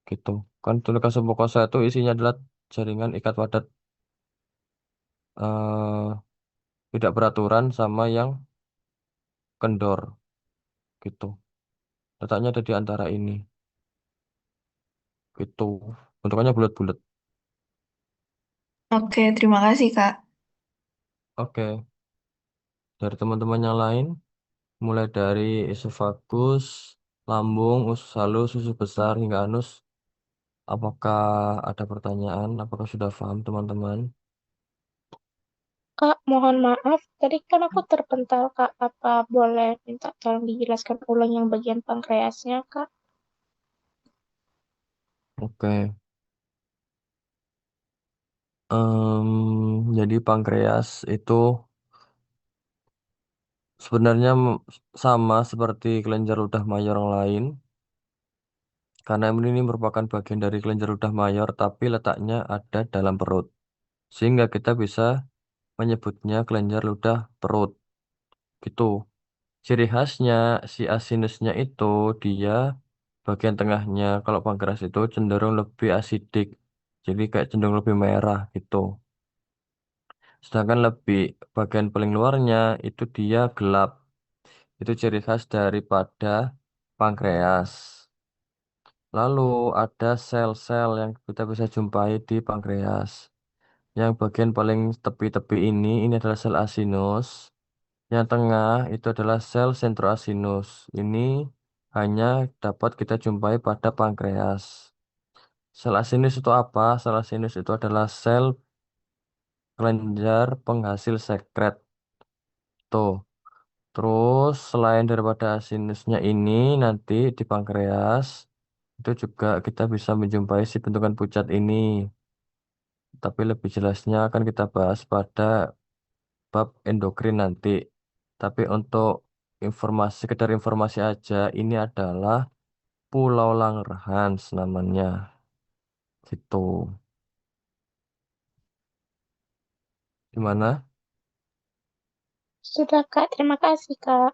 gitu kan. Tunika submukosa itu isinya adalah jaringan ikat padat eh, tidak beraturan sama yang kendor gitu, letaknya ada di antara ini gitu, bentukannya bulat-bulat. Oke, terima kasih, Kak. Oke, dari teman-teman yang lain, mulai dari esofagus, lambung, usus halus, usus besar hingga anus, apakah ada pertanyaan, apakah sudah paham teman-teman? Kak, mohon maaf, tadi kan aku terpental, Kak. Apa boleh minta tolong dijelaskan ulang yang bagian pankreasnya, Kak? Oke. Jadi pankreas itu sebenarnya sama seperti kelenjar ludah mayor yang lain, karena ini merupakan bagian dari kelenjar ludah mayor, tapi letaknya ada dalam perut, sehingga kita bisa menyebutnya kelenjar ludah perut. Gitu. Ciri khasnya si asinusnya itu dia bagian tengahnya, kalau pankreas itu cenderung lebih asidik, jadi kayak cenderung lebih merah gitu. Sedangkan lebih bagian paling luarnya itu dia gelap. Itu ciri khas daripada pankreas. Lalu ada sel-sel yang kita bisa jumpai di pankreas. Yang bagian paling tepi-tepi ini adalah sel asinus. Yang tengah itu adalah sel sentroasinus. Ini hanya dapat kita jumpai pada pankreas. Sel asinus itu apa? Sel asinus itu adalah sel kelenjar penghasil sekret. Tuh. Terus selain daripada sinusnya ini nanti di pankreas itu juga kita bisa menjumpai si bentukan pucat ini. Tapi lebih jelasnya akan kita bahas pada bab endokrin nanti. Tapi untuk informasi, sekedar informasi aja, ini adalah Pulau Langerhans namanya. Gitu. Gimana? Sudah, Kak. Terima kasih, Kak.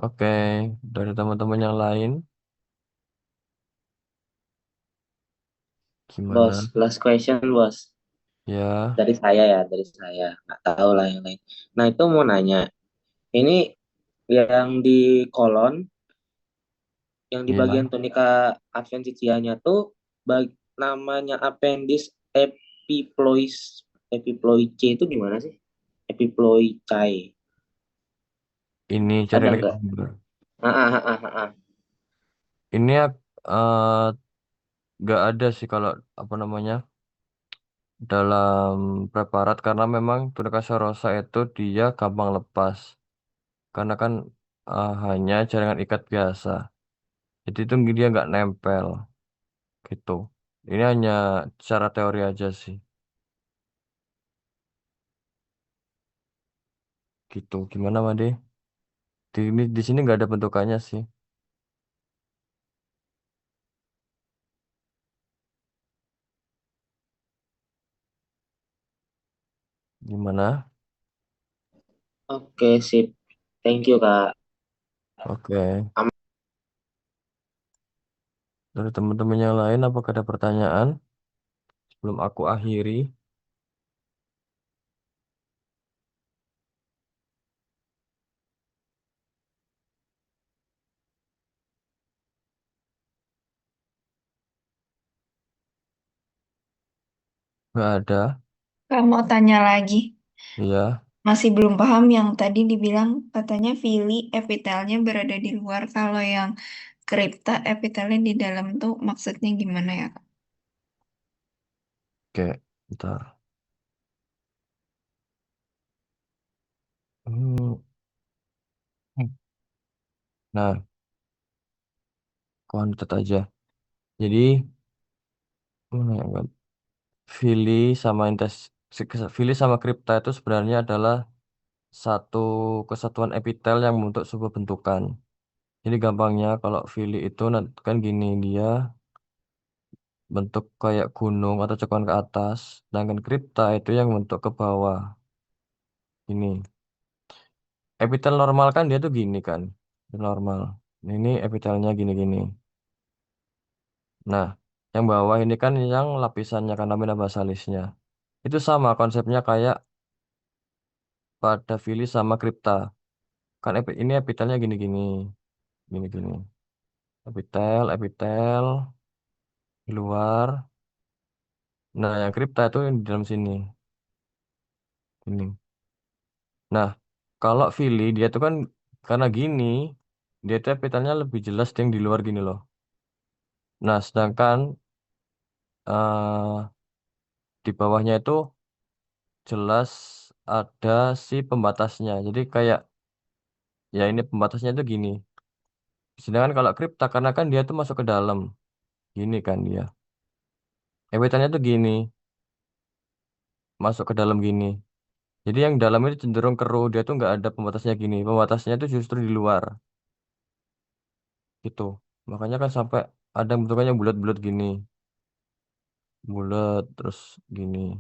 Oke, dari teman-teman yang lain, Bos, gimana? last question, Bos. Ya, Dari saya. Nggak tahu lah yang lain. Nah, itu mau nanya. Ini yang di kolon, yang di bagian ya. tunika adventitianya tuh namanya appendix epiploid epiploid C itu gimana sih? Epiploid C. Ini cari Ada lagi. nggak? Ah, ah, ah, ah, ah. Ini nggak ada sih kalau apa namanya dalam preparat, karena memang Tunica rosa itu dia gampang lepas karena kan hanya jaringan ikat biasa, jadi itu dia nggak nempel gitu. Ini hanya secara teori aja sih gitu. Gimana Made? Di sini nggak ada bentukannya sih. Gimana? Oke, sip. Thank you, Kak. Oke. Dari teman-teman yang lain, apakah ada pertanyaan sebelum aku akhiri? Nggak ada. Kak mau tanya lagi. Iya. Masih belum paham yang tadi dibilang katanya Fili epitelnya berada di luar. Kalau yang kripta epitelnya di dalam tuh maksudnya gimana ya, Kak? Oke, bentar. Hmm. Nah, kontet aja. Jadi, mana ya, kan? Fili sama Fili sama kripta itu sebenarnya adalah satu kesatuan epitel yang membentuk sebuah bentukan. Jadi gampangnya kalau Fili itu kan gini, dia bentuk kayak gunung atau cekuan ke atas, sedangkan kripta itu yang bentuk ke bawah. Ini epitel normal kan dia tuh gini kan, normal. Ini epitelnya gini-gini. Nah, yang bawah ini kan yang lapisannya kan lamina basalisnya. Itu sama konsepnya kayak pada Fili sama kripta. Kan ini epitelnya gini-gini, gini-gini. Epitel di luar. Nah, yang kripta itu yang di dalam sini. Ini. Nah, kalau Fili dia tuh kan karena gini, dia tuh epitelnya lebih jelas yang di luar gini loh. Nah, sedangkan eh di bawahnya itu jelas ada si pembatasnya. Jadi kayak ya ini pembatasnya itu gini. Sedangkan kalau kripta karena kan dia tuh masuk ke dalam. Gini kan dia. Epitelnya tuh gini, masuk ke dalam gini. Jadi yang dalam itu cenderung keruh, dia tuh nggak ada pembatasnya gini. Pembatasnya itu justru di luar, gitu. Makanya kan sampai ada yang bentukannya bulat-bulat gini, bulat terus gini.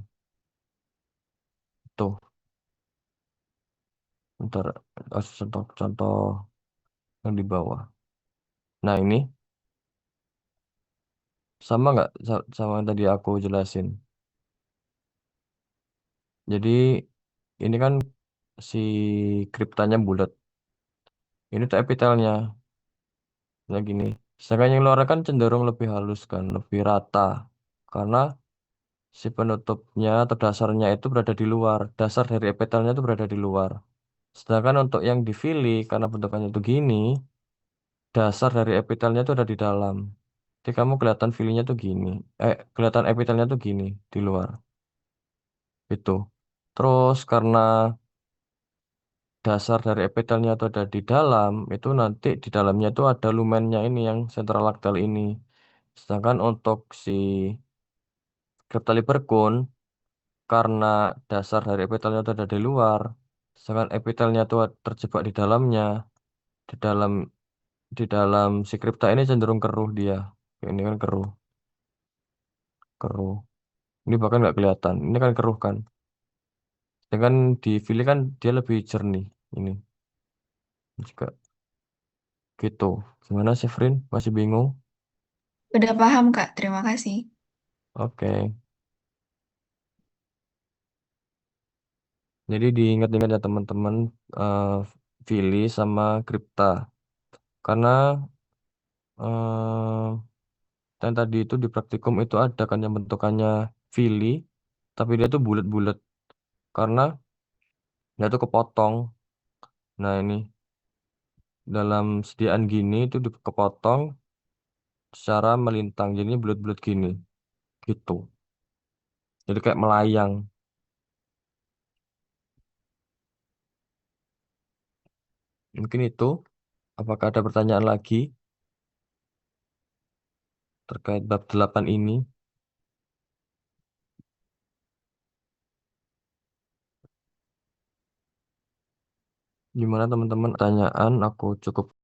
Tuh, ntar kasih contoh-contoh yang di bawah. Nah ini sama nggak sama yang tadi aku jelasin. Jadi ini kan si kriptanya bulat. Ini tuh epitelnya, nah gini. Sedangkan yang luar kan cenderung lebih halus kan, lebih rata. Karena si penutupnya atau dasarnya itu berada di luar. Dasar dari epitelnya itu berada di luar. Sedangkan untuk yang di Fili, karena bentukannya itu gini, dasar dari epitelnya itu ada di dalam. Jadi kamu kelihatan filinya tuh gini. Kelihatan epitelnya tuh gini di luar. Itu. Terus karena dasar dari epitelnya itu ada di dalam, itu nanti di dalamnya itu ada lumennya ini yang central lactal ini. Sedangkan untuk si Cryptolibercune, karena dasar dari epitelnya itu ada di luar, sedangkan epitelnya itu terjebak di dalamnya, di dalam di dalam si kripta ini cenderung keruh dia. Ini kan keruh, keruh. Ini bahkan nggak kelihatan. Ini kan keruh kan. Dengan di Fili kan dia lebih jernih. Ini juga gitu. Gimana sih, Frin? Masih bingung? Udah paham, Kak. Terima kasih. Oke. Jadi diingat-ingat ya teman-teman, eh Fili sama kripta. Karena eh yang tadi itu di praktikum itu ada kan yang bentukannya Fili, tapi dia tuh bulat-bulat. Karena dia tuh kepotong. Nah ini dalam sediaan gini itu kepotong secara melintang. Jadi bulat-bulat gini. Gitu. Jadi kayak melayang. Mungkin itu. Apakah ada pertanyaan lagi terkait bab 8 ini? Gimana teman-teman? Pertanyaan aku cukup